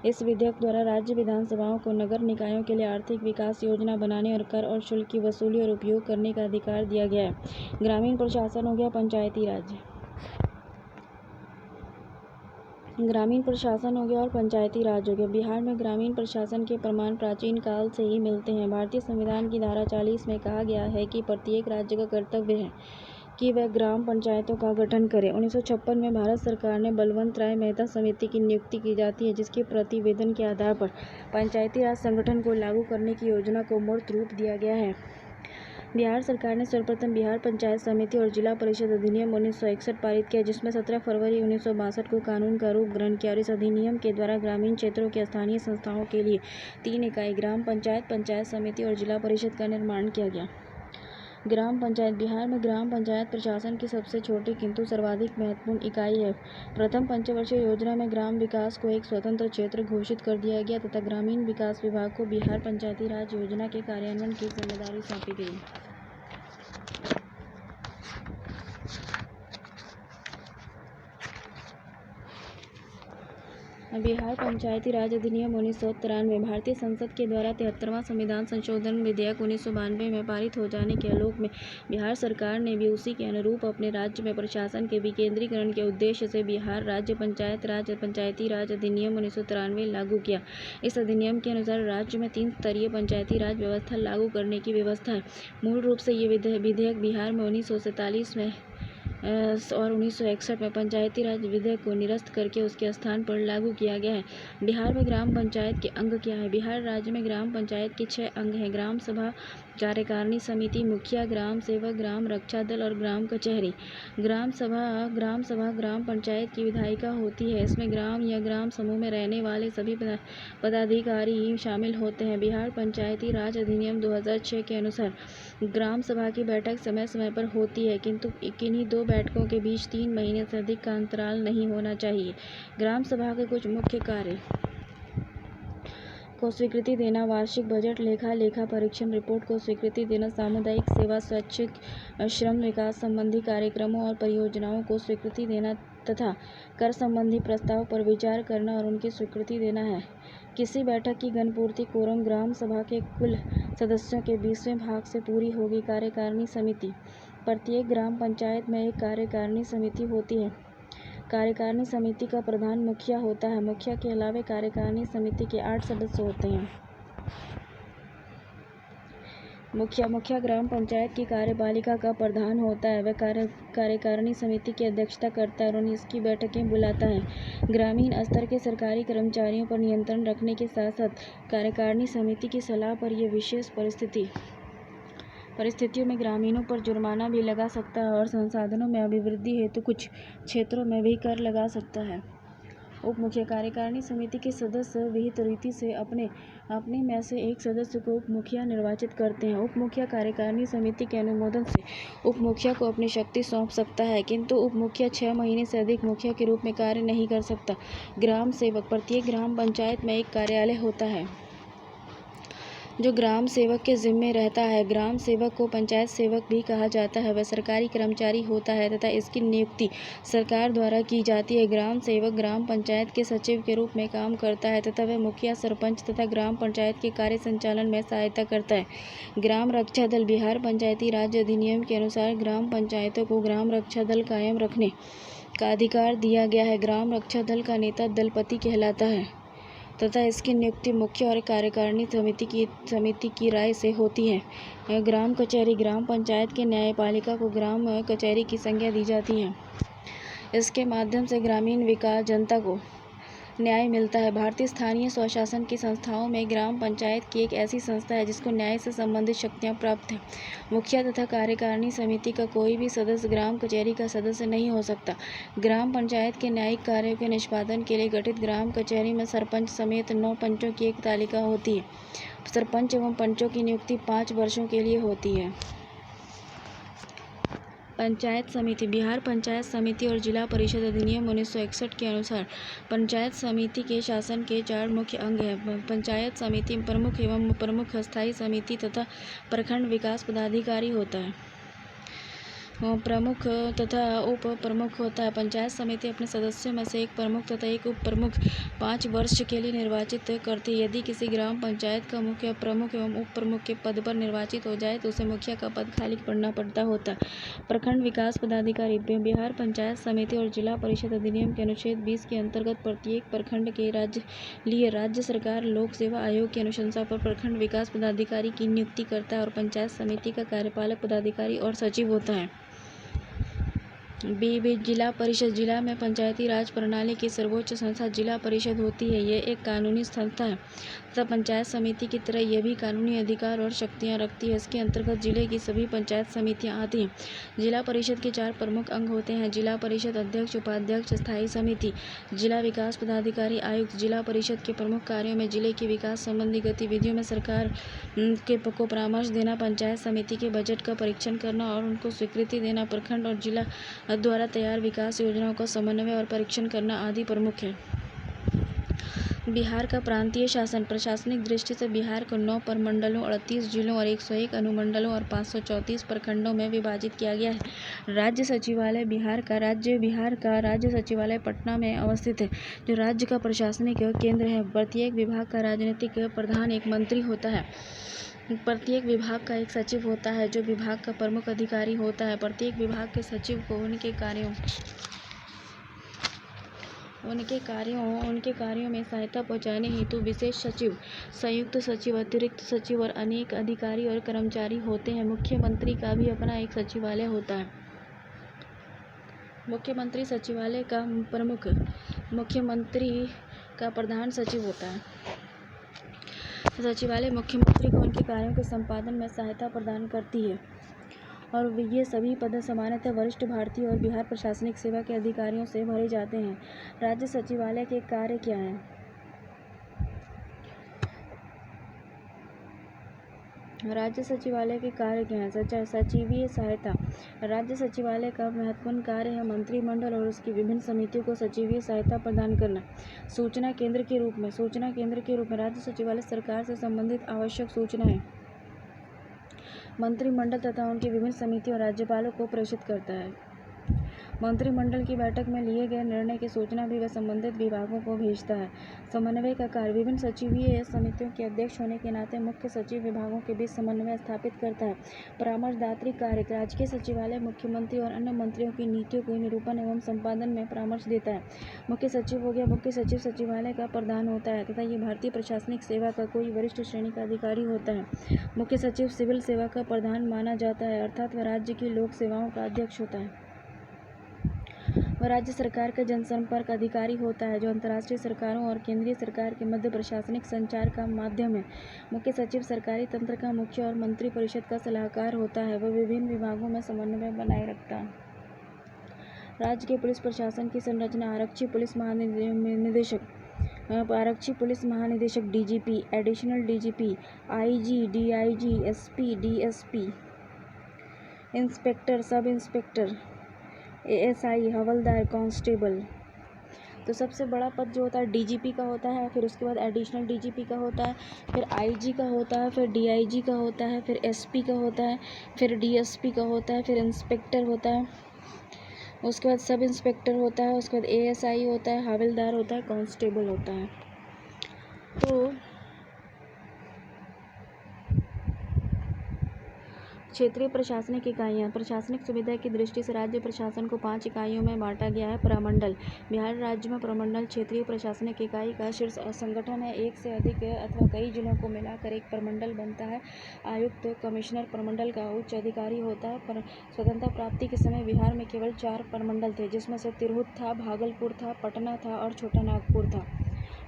इस विधेयक द्वारा राज्य विधानसभाओं को नगर निकायों के लिए आर्थिक विकास योजना बनाने और कर और शुल्क की वसूली और उपयोग करने का अधिकार दिया गया है। ग्रामीण प्रशासन हो गया पंचायती राज। ग्रामीण प्रशासन हो गया और पंचायती राज हो गया। बिहार में ग्रामीण प्रशासन के प्रमाण प्राचीन काल से ही मिलते हैं। भारतीय संविधान की धारा 40 में कहा गया है कि प्रत्येक राज्य का कर्तव्य है कि वह ग्राम पंचायतों का गठन करे। 1956 में भारत सरकार ने बलवंत राय मेहता समिति की नियुक्ति की जाती है, जिसके प्रतिवेदन के आधार पर पंचायती राज संगठन को लागू करने की योजना को मूर्त रूप दिया गया है। बिहार सरकार ने सर्वप्रथम बिहार पंचायत समिति और जिला परिषद अधिनियम 1961 पारित किया, जिसमें 17 फरवरी 1962 को कानून का रूप ग्रहण किया और इस अधिनियम के द्वारा ग्रामीण क्षेत्रों के स्थानीय संस्थाओं के लिए 3 इकाई ग्राम पंचायत, पंचायत समिति और जिला परिषद का निर्माण किया गया। ग्राम पंचायत बिहार में ग्राम पंचायत प्रशासन की सबसे छोटी किंतु सर्वाधिक महत्वपूर्ण इकाई है। प्रथम पंचवर्षीय योजना में ग्राम विकास को एक स्वतंत्र क्षेत्र घोषित कर दिया गया तथा ग्रामीण विकास विभाग को बिहार पंचायती राज योजना के कार्यान्वयन की जिम्मेदारी सौंपी गई। बिहार पंचायती राज अधिनियम 1993 भारतीय संसद के द्वारा 73वां संविधान संशोधन विधेयक 1992 में पारित हो जाने के आलोक में बिहार सरकार ने भी उसी के अनुरूप अपने राज्य में प्रशासन के विकेंद्रीकरण के उद्देश्य से बिहार राज्य पंचायती राज अधिनियम 1993 लागू किया। इस अधिनियम के अनुसार राज्य में 3 स्तरीय पंचायती राज व्यवस्था लागू करने की व्यवस्था है। मूल रूप से ये विधेयक बिहार में 1947 में और 1961 में पंचायती राज विधेयक को निरस्त करके उसके स्थान पर लागू किया गया है। बिहार में ग्राम पंचायत के अंग क्या है? बिहार राज्य में ग्राम पंचायत के 6 अंग हैं। ग्राम सभा, कार्यकारिणी समिति, मुखिया, ग्राम सेवक, ग्राम रक्षा दल और ग्राम कचहरी। ग्राम सभा ग्राम पंचायत की विधायिका होती है। इसमें ग्राम या ग्राम समूह में रहने वाले सभी पदाधिकारी शामिल होते हैं। बिहार पंचायती राज अधिनियम 2006 के अनुसार ग्राम सभा की बैठक समय समय पर होती है, किंतु किन्हीं 2 बैठकों के बीच 3 महीने से अधिक का अंतराल नहीं होना चाहिए। ग्राम सभा के कुछ मुख्य कार्य को स्वीकृति देना, वार्षिक बजट, लेखा परीक्षण रिपोर्ट को स्वीकृति देना, सामुदायिक सेवा, स्वैच्छिक श्रम विकास संबंधी कार्यक्रमों और परियोजनाओं को स्वीकृति देना तथा कर संबंधी प्रस्ताव पर विचार करना और उनकी स्वीकृति देना है। किसी बैठक की गणपूर्ति कोरम ग्राम सभा के कुल सदस्यों के 20वें भाग से पूरी होगी। कार्यकारिणी समिति। प्रत्येक ग्राम पंचायत में एक कार्यकारिणी समिति होती है। कार्यकारिणी समिति का प्रधान मुखिया होता है। मुखिया के अलावा कार्यकारिणी समिति के 8 सदस्य होते हैं। मुखिया ग्राम पंचायत की कार्यपालिका का प्रधान होता है। वह कार्यकारिणी समिति की अध्यक्षता करता है और इसकी बैठकें बुलाता है। ग्रामीण स्तर के सरकारी कर्मचारियों पर नियंत्रण रखने के साथ साथ कार्यकारिणी समिति की सलाह पर यह विशेष परिस्थितियों में ग्रामीणों पर जुर्माना भी लगा सकता है और संसाधनों में अभिवृद्धि हेतु कुछ क्षेत्रों में भी कर लगा सकता है। उप मुखिया। कार्यकारिणी समिति के सदस्य विहित रीति से अपने में से एक सदस्य को उप मुखिया निर्वाचित करते हैं। उप मुखिया कार्यकारिणी समिति के अनुमोदन से उप मुखिया को अपनी शक्ति सौंप सकता है, किंतु उप मुखिया 6 महीने से अधिक मुखिया के रूप में कार्य नहीं कर सकता। ग्राम सेवक। प्रत्येक ग्राम पंचायत में एक कार्यालय होता है जो ग्राम सेवक के जिम्मे रहता है। ग्राम सेवक को पंचायत सेवक भी कहा जाता है। वह सरकारी कर्मचारी होता है तथा इसकी नियुक्ति सरकार द्वारा की जाती है। ग्राम सेवक ग्राम पंचायत के सचिव के रूप में काम करता है तथा वह मुखिया, सरपंच तथा ग्राम पंचायत के कार्य संचालन में सहायता करता है। ग्राम रक्षा दल। बिहार पंचायती राज अधिनियम के अनुसार ग्राम पंचायतों को ग्राम रक्षा दल कायम रखने का अधिकार दिया गया है। ग्राम रक्षा दल का नेता दलपति कहलाता है तथा इसकी नियुक्ति मुखिया और कार्यकारिणी समिति की राय से होती है। ग्राम कचहरी। ग्राम पंचायत के न्यायपालिका को ग्राम कचहरी की संज्ञा दी जाती है। इसके माध्यम से ग्रामीण विकास जनता को न्याय मिलता है। भारतीय स्थानीय स्वशासन की संस्थाओं में ग्राम पंचायत की एक ऐसी संस्था है जिसको न्याय से संबंधित शक्तियां प्राप्त हैं। मुखिया तथा कार्यकारिणी समिति का कोई भी सदस्य ग्राम कचहरी का सदस्य नहीं हो सकता। ग्राम पंचायत के न्यायिक कार्यों के निष्पादन के लिए गठित ग्राम कचहरी में सरपंच समेत 9 पंचों की एक तालिका होती है। सरपंच एवं पंचों की नियुक्ति 5 वर्षों के लिए होती है। पंचायत समिति। बिहार पंचायत समिति और जिला परिषद अधिनियम 1961 के अनुसार पंचायत समिति के शासन के 4 मुख्य अंग हैं। पंचायत समिति प्रमुख एवं उप प्रमुख, स्थायी समिति तथा प्रखंड विकास पदाधिकारी होता है। प्रमुख तथा उप प्रमुख होता है। पंचायत समिति अपने सदस्यों में से एक प्रमुख तथा एक उप प्रमुख 5 वर्ष के लिए निर्वाचित करती है। यदि किसी ग्राम पंचायत का मुखिया प्रमुख एवं उप प्रमुख के पद पर निर्वाचित हो जाए तो उसे मुखिया का पद खाली पड़ना पड़ता होता है। प्रखंड विकास पदाधिकारी। बिहार पंचायत समिति और जिला परिषद अधिनियम के अनुच्छेद 20 के अंतर्गत प्रत्येक प्रखंड के लिए राज्य सरकार लोक सेवा आयोग की अनुशंसा पर प्रखंड विकास पदाधिकारी की नियुक्ति करता है और पंचायत समिति का कार्यपालक पदाधिकारी और सचिव होता है। जिला परिषद। जिला में पंचायती राज प्रणाली की सर्वोच्च संस्था जिला परिषद होती है। यह एक कानूनी संस्था है तथा पंचायत समिति की तरह यह भी कानूनी अधिकार और शक्तियां रखती है। इसके अंतर्गत जिले की सभी पंचायत समितियां आती हैं। जिला परिषद के 4 प्रमुख अंग होते हैं। जिला परिषद अध्यक्ष, उपाध्यक्ष, स्थायी समिति, जिला विकास पदाधिकारी, आयुक्त। जिला परिषद के प्रमुख कार्यों में जिले के विकास संबंधी गतिविधियों में सरकार को परामर्श देना, पंचायत समिति के बजट का परीक्षण करना और उनको स्वीकृति देना, प्रखंड और जिला द्वारा तैयार विकास योजनाओं का समन्वय और परीक्षण करना आदि प्रमुख है। बिहार का प्रांतीय शासन। प्रशासनिक दृष्टि से बिहार को 9 प्रमंडलों, 38 जिलों और 101 अनुमंडलों और 534 प्रखंडों में विभाजित किया गया है। राज्य सचिवालय। बिहार का राज्य सचिवालय पटना में अवस्थित है, जो राज्य का प्रशासनिक केंद्र है। प्रत्येक विभाग का राजनीतिक प्रधान एक मंत्री होता है। प्रत्येक विभाग का एक सचिव होता है जो विभाग का प्रमुख अधिकारी होता है। प्रत्येक विभाग के सचिव को उनके कार्यों में सहायता पहुंचाने हेतु विशेष सचिव, संयुक्त सचिव, अतिरिक्त सचिव और अनेक अधिकारी और कर्मचारी होते हैं। मुख्यमंत्री का भी अपना एक सचिवालय होता है। मुख्यमंत्री सचिवालय का प्रमुख मुख्यमंत्री का प्रधान सचिव होता है। सचिवालय मुख्यमंत्री को उनके कार्यों के संपादन में सहायता प्रदान करती है और ये सभी पद सामान्यतः वरिष्ठ भारतीय और बिहार प्रशासनिक सेवा के अधिकारियों से भरे जाते हैं। राज्य सचिवालय के कार्य क्या हैं? राज्य सचिवालय के कार्य क्या हैं? सचिवीय सहायता। राज्य सचिवालय का महत्वपूर्ण कार्य है मंत्रिमंडल और उसकी विभिन्न समितियों को सचिवीय सहायता प्रदान करना। सूचना केंद्र के रूप में राज्य सचिवालय सरकार से संबंधित आवश्यक सूचनाएं मंत्रिमंडल तथा उनकी विभिन्न समितियों और राज्यपालों को प्रेषित करता है। मंत्रिमंडल की बैठक में लिए गए निर्णय की सूचना भी वह संबंधित विभागों को भेजता है। समन्वय का कार्य। विभिन्न सचिवीय समितियों के अध्यक्ष होने के नाते मुख्य सचिव विभागों के बीच समन्वय स्थापित करता है। परामर्शदात्री कार्य। राजकीय सचिवालय मुख्यमंत्री और अन्य मंत्रियों की नीतियों के निरूपण एवं संपादन में परामर्श देता है। मुख्य सचिव हो गया। मुख्य सचिव सचिवालय का प्रधान होता है तथा ये भारतीय प्रशासनिक सेवा का कोई वरिष्ठ श्रेणी का अधिकारी होता है। मुख्य सचिव सिविल सेवा का प्रधान माना जाता है, अर्थात वह राज्य की लोक सेवाओं का अध्यक्ष होता है। वह राज्य सरकार का जनसंपर्क अधिकारी होता है जो अंतर्राष्ट्रीय सरकारों और केंद्रीय सरकार के मध्य प्रशासनिक संचार का माध्यम है। मुख्य सचिव सरकारी तंत्र का मुख्य और मंत्रिपरिषद का सलाहकार होता है। वह विभिन्न विभागों में समन्वय बनाए रखता है। राज्य के पुलिस प्रशासन की संरचना। आरक्षी पुलिस महानिदेशक DGP, additional DGP, IG, DIG, SP, DSP, inspector, sub inspector, ASI, हवलदार, कांस्टेबल। तो सबसे बड़ा पद जो होता है डीजीपी का होता है, फिर उसके बाद एडिशनल डीजीपी का होता है, फिर आईजी का होता है, फिर डीआईजी का होता है, फिर एसपी का होता है, फिर डीएसपी का होता है, फिर इंस्पेक्टर होता है, उसके बाद सब इंस्पेक्टर होता है, उसके बाद एएसआई होता है, हवलदार होता है, कांस्टेबल होता है। तो क्षेत्रीय प्रशासनिक इकाइयाँ। प्रशासनिक सुविधा की दृष्टि से राज्य प्रशासन को 5 इकाइयों में बांटा गया है। प्रमंडल। बिहार राज्य में प्रमंडल क्षेत्रीय प्रशासनिक इकाई का शीर्ष संगठन है। एक से अधिक अथवा कई जिलों को मिलाकर एक प्रमंडल बनता है। आयुक्त, कमिश्नर प्रमंडल का उच्च अधिकारी होता है। पर स्वतंत्रता प्राप्ति के समय बिहार में केवल 4 प्रमंडल थे, जिसमें से तिरहुत था, भागलपुर था, पटना था और छोटा नागपुर था।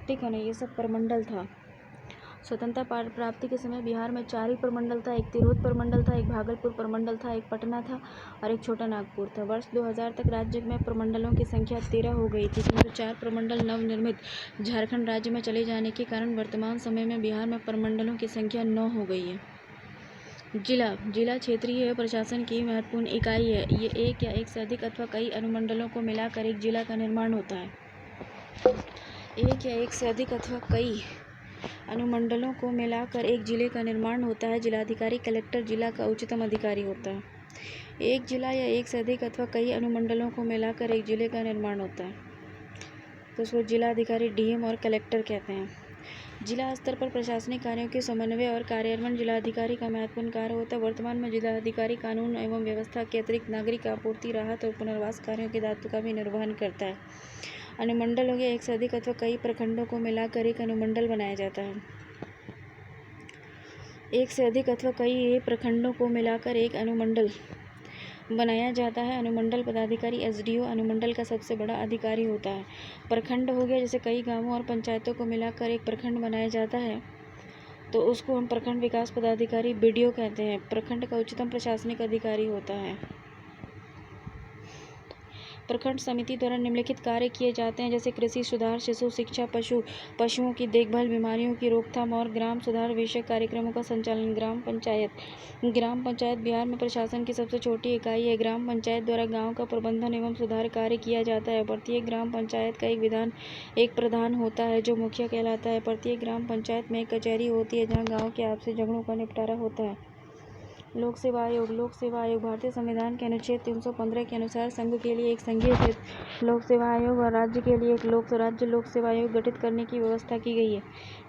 ठीक है ना, ये सब प्रमंडल था। स्वतंत्रता प्राप्ति के समय बिहार में 4 ही प्रमंडल था। एक तिरहुत प्रमंडल था, एक भागलपुर प्रमंडल था, एक पटना था और एक छोटा नागपुर था। वर्ष 2000 तक राज्य में प्रमंडलों की संख्या 13 हो गई थी, किंतु 4 प्रमंडल नवनिर्मित झारखंड राज्य में चले जाने के कारण वर्तमान समय में बिहार में प्रमंडलों की संख्या 9 हो गई है। जिला क्षेत्रीय प्रशासन की महत्वपूर्ण इकाई है। ये एक या एक से अधिक अथवा कई अनुमंडलों को मिलाकर एक जिला का निर्माण होता है। एक या एक से अधिक अथवा कई अनुमंडलों को मिलाकर एक जिले का निर्माण होता है। जिलाधिकारी कलेक्टर जिला का उच्चतम अधिकारी होता है। एक जिला या एक से अधिक अथवा कई अनुमंडलों को मिलाकर एक जिले का निर्माण होता है, तो उसको जिलाधिकारी, डीएम और कलेक्टर कहते हैं। जिला स्तर पर प्रशासनिक कार्यों के समन्वय और कार्यान्वयन जिलाधिकारी का महत्वपूर्ण कार्य होता है। वर्तमान में जिलाधिकारी कानून एवं व्यवस्था के अतिरिक्त नागरिक आपूर्ति, राहत और पुनर्वास कार्यों के दायित्व का भी निर्वहन करता है। अनुमंडल हो गया एक से अधिक अथवा कई प्रखंडों को मिलाकर एक अनुमंडल बनाया जाता है। एक से अधिक अथवा कई प्रखंडों को मिलाकर एक अनुमंडल बनाया जाता है। अनुमंडल पदाधिकारी एसडीओ अनुमंडल का सबसे बड़ा अधिकारी होता है। प्रखंड हो गया जैसे कई गांवों और पंचायतों को मिलाकर एक प्रखंड बनाया जाता है, तो उसको हम प्रखंड विकास पदाधिकारी बीडीओ कहते हैं। प्रखंड का उच्चतम प्रशासनिक अधिकारी होता है। प्रखंड समिति द्वारा निम्नलिखित कार्य किए जाते हैं, जैसे कृषि सुधार, शिशु शिक्षा, पशुओं की देखभाल, बीमारियों की रोकथाम और ग्राम सुधार विषयक कार्यक्रमों का संचालन। ग्राम पंचायत बिहार में प्रशासन की सबसे छोटी इकाई है। ग्राम पंचायत द्वारा गांव का प्रबंधन एवं सुधार कार्य किया जाता है। प्रत्येक ग्राम पंचायत का एक प्रधान होता है जो मुखिया कहलाता है। प्रत्येक ग्राम पंचायत में एक कचहरी होती है जहाँ गाँव के आपसी झगड़ों का निपटारा होता है। लोक सेवा आयोग भारतीय संविधान के अनुच्छेद 315 के अनुसार संघ के लिए एक संघीय लोक सेवा आयोग और राज्य के लिए एक राज्य लोक सेवा आयोग गठित करने की व्यवस्था की गई है।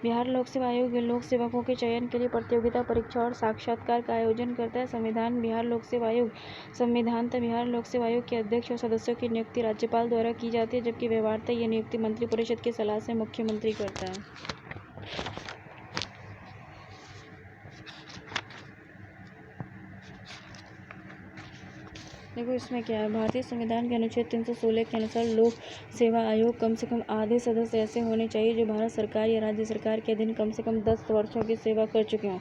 बिहार लोक सेवा आयोग लोक सेवकों के चयन के लिए प्रतियोगिता परीक्षा और साक्षात्कार का आयोजन करता है। संविधानतः बिहार लोक सेवा आयोग के अध्यक्ष और सदस्यों की नियुक्ति राज्यपाल द्वारा की जाती है, जबकि व्यवहारतः यह नियुक्ति मंत्रिपरिषद की सलाह से मुख्यमंत्री करता है। देखो इसमें क्या है, भारतीय संविधान के अनुच्छेद 316 के अनुसार लोक सेवा आयोग कम से कम आधे सदस्य ऐसे होने चाहिए जो भारत सरकार या राज्य सरकार के अधीन कम से कम 10 वर्षों की सेवा कर चुके हों।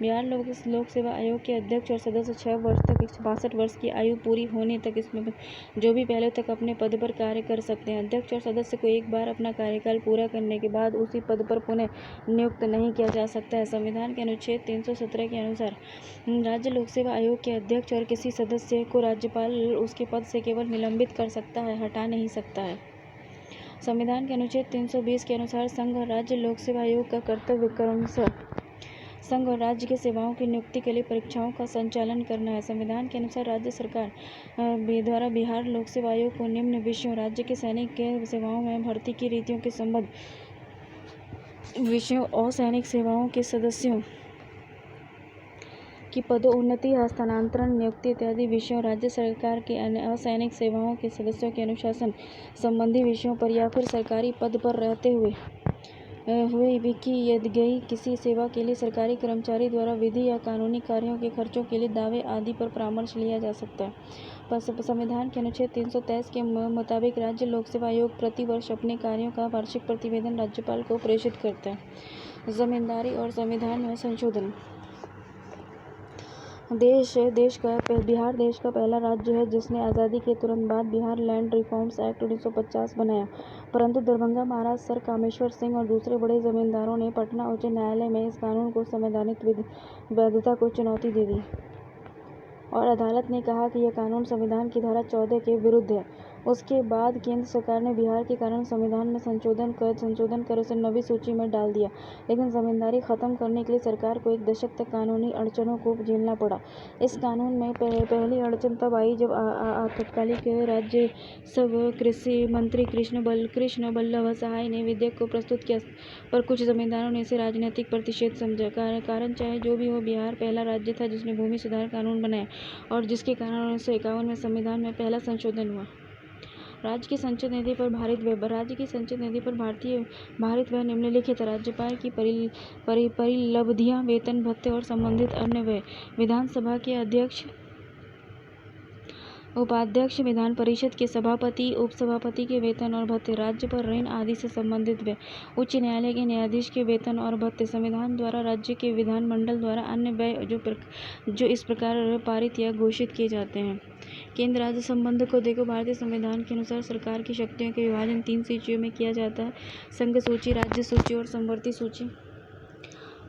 बिहार लोक सेवा आयोग के अध्यक्ष और सदस्य 6 वर्ष तक 62 वर्ष की आयु पूरी होने तक इसमें जो भी पहले तक अपने पद पर कार्य कर सकते हैं। अध्यक्ष और सदस्य को एक बार अपना कार्यकाल पूरा करने के बाद उसी पद पर पुनः नियुक्त नहीं किया जा सकता है। संविधान के अनुच्छेद 317 के अनुसार राज्य लोक सेवा आयोग के अध्यक्ष और किसी सदस्य को राज्यपाल उसके पद से केवल निलंबित कर सकता है, हटा नहीं सकता है। संविधान के अनुच्छेद 320 के अनुसार संघ और राज्य लोक सेवा आयोग का कर्तव्य क्रमशः संघ और राज्य की सेवाओं की नियुक्ति के लिए परीक्षाओं का संचालन करना है। संविधान के अनुसार राज्य सरकार द्वारा बिहार लोक सेवा आयोग को निम्न विषयों, राज्य के सैनिक के सेवाओं में भर्ती की रीतियों के संबंध विषयों, असैनिक सेवाओं के सदस्यों की पदोन्नति, हस्तांतरण, नियुक्ति इत्यादि विषयों, राज्य सरकार के असैनिक सेवाओं के सदस्यों के अनुशासन संबंधी विषयों पर या फिर सरकारी पद पर रहते हुए भी की गई किसी सेवा के लिए सरकारी कर्मचारी द्वारा विधि या कानूनी कार्यों के खर्चों के लिए दावे आदि पर परामर्श लिया जा सकता है। संविधान के अनुच्छेद 323 के मुताबिक राज्य लोक सेवा आयोग प्रति वर्ष अपने कार्यों का वार्षिक प्रतिवेदन राज्यपाल को प्रेषित करता है। जमींदारी और संविधान में संशोधन। बिहार देश का पहला राज्य है जिसने आज़ादी के तुरंत बाद बिहार लैंड रिफॉर्म्स एक्ट 1950 बनाया, परंतु दरभंगा महाराज सर कामेश्वर सिंह और दूसरे बड़े जमींदारों ने पटना उच्च न्यायालय में इस कानून को संवैधानिक वैधता को चुनौती दे दी और अदालत ने कहा कि यह कानून संविधान की धारा 14 के विरुद्ध है। उसके बाद केंद्र सरकार ने बिहार के कानून संविधान में संशोधन कर उसे 9वीं सूची में डाल दिया, लेकिन जमींदारी खत्म करने के लिए सरकार को 1 दशक तक कानूनी अड़चनों को झेलना पड़ा। इस कानून में पहली अड़चन तब आई जब तत्कालीन राज्यसभा कृषि मंत्री कृष्ण बल्लभ सहाय ने विधेयक को प्रस्तुत किया, पर कुछ जमींदारों ने इसे राजनीतिक प्रतिषेध समझा। कारण चाहे जो भी हो, बिहार पहला राज्य था जिसने भूमि सुधार कानून बनाया और जिसके कारण 1951 में संविधान में पहला संशोधन हुआ। राज्य की संचित निधि पर भारित व्यय निम्नलिखित: राज्यपाल की परिलब्धियां, वेतन भत्ते और संबंधित अन्य व्यय, विधानसभा के अध्यक्ष, उपाध्यक्ष, विधान परिषद के सभापति, उपसभापति के वेतन और भत्ते, राज्य पर ऋण आदि से संबंधित व्यय, उच्च न्यायालय के न्यायाधीश के वेतन और भत्ते, संविधान द्वारा राज्य के विधानमंडल द्वारा अन्य व्यय जो इस प्रकार पारित या घोषित किए जाते हैं। केंद्र राज्य संबंध को देखो। भारतीय संविधान के अनुसार सरकार की शक्तियों के विभाजन 3 सूचियों में किया जाता है: संघ सूची, राज्य सूची और समवर्ती सूची।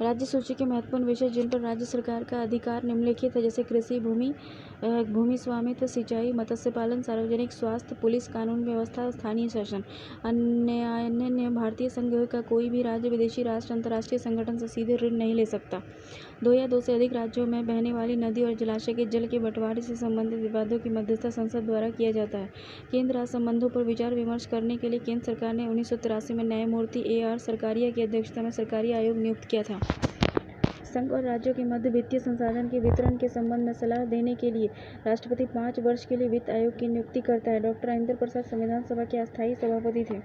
राज्य सूची के महत्वपूर्ण विषय जिन पर राज्य सरकार का अधिकार निम्नलिखित है, जैसे कृषि, भूमि स्वामित्व, सिंचाई, मत्स्य पालन, सार्वजनिक स्वास्थ्य, पुलिस, कानून व्यवस्था, स्थानीय शासन। अन्य भारतीय संघ का कोई भी राज्य विदेशी राष्ट्र, अंतर्राष्ट्रीय संगठन से सीधे ऋण नहीं ले सकता। 2 या 2 से अधिक राज्यों में बहने वाली नदी और जलाशय के जल के बंटवारे से संबंधित विवादों की मध्यस्थता संसद द्वारा किया जाता है। केंद्र राज्य संबंधों पर विचार विमर्श करने के लिए केंद्र सरकार ने 1983 में न्यायमूर्ति A.R. सरकारिया की अध्यक्षता में सरकारी आयोग नियुक्त किया था। संघ और राज्यों के मध्य वित्तीय संसाधन के वितरण के संबंध में सलाह देने के लिए राष्ट्रपति 5 वर्ष के लिए वित्त आयोग की नियुक्ति करता है। डॉक्टर राजेंद्र प्रसाद संविधान सभा के अस्थायी सभापति थे।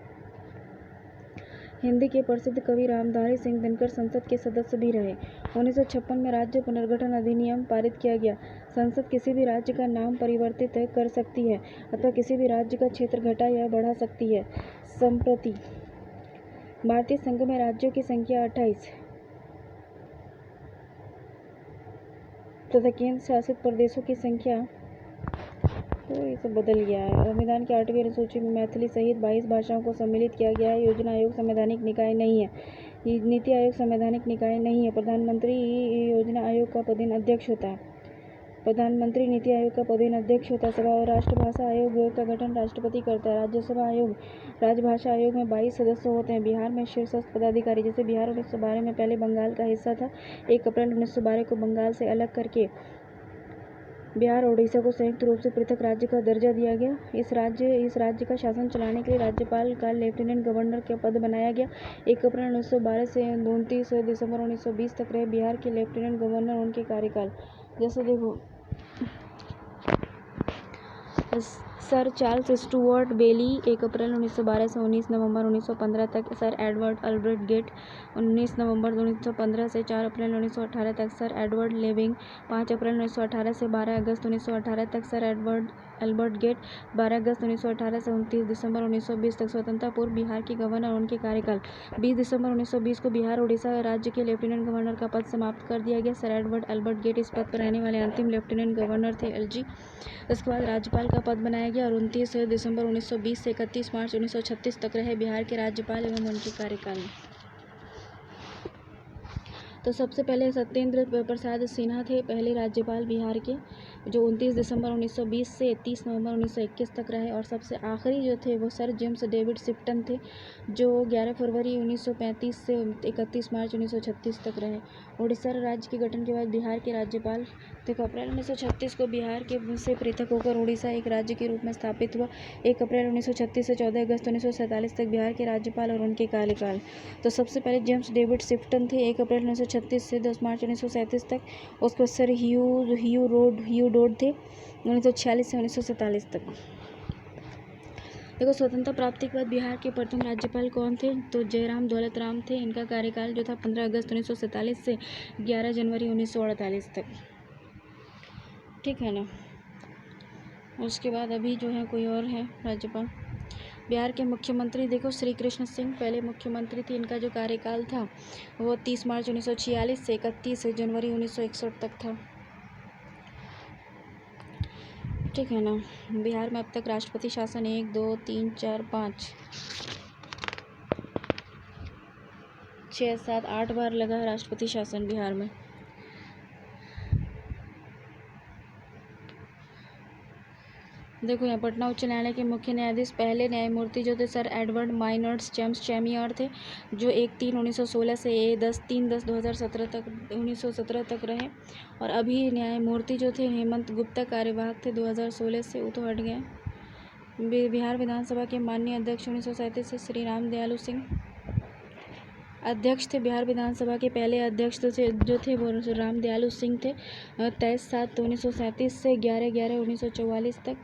हिंदी के प्रसिद्ध कवि रामधारी सिंह दिनकर संसद के सदस्य भी रहे। 1956 में राज्य पुनर्गठन अधिनियम पारित किया गया। संसद किसी भी राज्य का नाम परिवर्तित कर सकती है अथवा किसी भी राज्य का क्षेत्र घटा या बढ़ा सकती है। संप्रति भारतीय संघ में राज्यों की संख्या 28 तथा केंद्र शासित प्रदेशों की संख्या ये सब बदल गया है। संविधान की 8वीं अनुसूची में मैथिली सहित 22 भाषाओं को सम्मिलित किया गया है। योजना आयोग संवैधानिक निकाय नहीं है। नीति आयोग संवैधानिक निकाय नहीं है। प्रधानमंत्री योजना आयोग का पदेन अध्यक्ष होता है। प्रधानमंत्री नीति आयोग का पदेन अध्यक्ष होता है। सभा और राष्ट्रभाषा आयोग का गठन राष्ट्रपति करता है। राज्यसभा आयोग, राजभाषा आयोग में 22 सदस्य होते हैं। बिहार में शीर्षस्थ पदाधिकारी, जैसे बिहार 1912 में पहले बंगाल का हिस्सा था। 1 अप्रैल 1912 को बंगाल से अलग करके बिहार और उड़ीसा को संयुक्त रूप से पृथक राज्य का दर्जा दिया गया। इस राज्य का शासन चलाने के लिए राज्यपाल का लेफ्टिनेंट गवर्नर का पद बनाया गया। 1 अप्रैल 1912 से 29 दिसंबर 1920 तक रहे बिहार के लेफ्टिनेंट गवर्नर उनके कार्यकाल। जैसे देखो सर चार्ल्स स्टुअर्ट बेली 1 अप्रैल 1912 से 19 नवंबर 1915 तक। सर एडवर्ड अल्बर्ट गेट 19 नवंबर 1915 से 4 अप्रैल 1918 तक। सर एडवर्ड लेविंग 5 अप्रैल 1918 से 12 अगस्त 1918 तक। सर एडवर्ड अल्बर्ट गेट 12 अगस्त 1918 से 29 दिसंबर 1920 तक। स्वतंत्रता पूर्व बिहार के गवर्नर। उनके कार्यकाल 20 दिसंबर 1920 को बिहार उड़ीसा राज्य के लेफ्टिनेंट गवर्नर का पद समाप्त कर दिया गया। सर एडवर्ड अल्बर्ट गेट इस पद पर रहने वाले अंतिम लेफ्टिनेंट गवर्नर थे। एलजी उसके बाद राज्यपाल का पद बनाया गया और 29 दिसंबर 1920 से 31 मार्च 1936 तक रहे बिहार के राज्यपाल एवं उनके कार्यकाल। तो सबसे पहले सत्येंद्र प्रसाद सिन्हा थे पहले राज्यपाल बिहार के, जो 29 दिसंबर 1920 से 30 नवंबर 1921 तक रहे। और सबसे आखिरी जो थे वो सर जेम्स डेविड शिफ्टन थे, जो 11 फरवरी 1935 से 31 मार्च 1936 तक रहे। उड़ीसा राज्य के गठन के बाद बिहार के राज्यपाल देखो अप्रैल 1936 को बिहार के से पृथक होकर उड़ीसा एक राज्य के रूप में स्थापित हुआ। 1 अप्रैल 1936 से 14 अगस्त 1947 तक बिहार के राज्यपाल और उनके कार्यकाल। तो सबसे पहले जेम्स डेविड शिफ्टन थे 1 अप्रैल 1936 से 10 मार्च 1937 तक। उसके बाद सर ह्यू डोड थे 1946 से 1947 तक। देखो स्वतंत्रता प्राप्ति के बाद बिहार के प्रथम राज्यपाल कौन थे, तो जयराम दौलत राम थे। इनका कार्यकाल जो था 15 अगस्त 1947 से 11 जनवरी 1948 तक। ठीक है ना। उसके बाद अभी जो है कोई और है राज्यपाल। बिहार के मुख्यमंत्री देखो श्री कृष्ण सिंह पहले मुख्यमंत्री थे। इनका जो कार्यकाल था वो 30 मार्च 1946 से 31 जनवरी 1961 तक था। ठीक है ना। बिहार में अब तक राष्ट्रपति शासन 1 2 3 4 5 6 7 8 बार लगा है राष्ट्रपति शासन बिहार में। देखो यहाँ पटना उच्च न्यायालय के मुख्य न्यायाधीश पहले न्यायमूर्ति जो थे सर एडवर्ड माइनर्स जेम्स चेमियर थे, जो 1/3/1916 से 3/10/2017 तक रहे। और अभी न्यायमूर्ति जो थे हेमंत गुप्ता कार्यवाहक थे 2016 से, वो तो हट गए। बिहार विधानसभा के माननीय अध्यक्ष 1937 से श्री राम दयालु सिंह अध्यक्ष थे। बिहार विधानसभा के पहले अध्यक्ष जो थे वो राम दयालु सिंह थे 23/7/1937 से 11/11/1944 तक।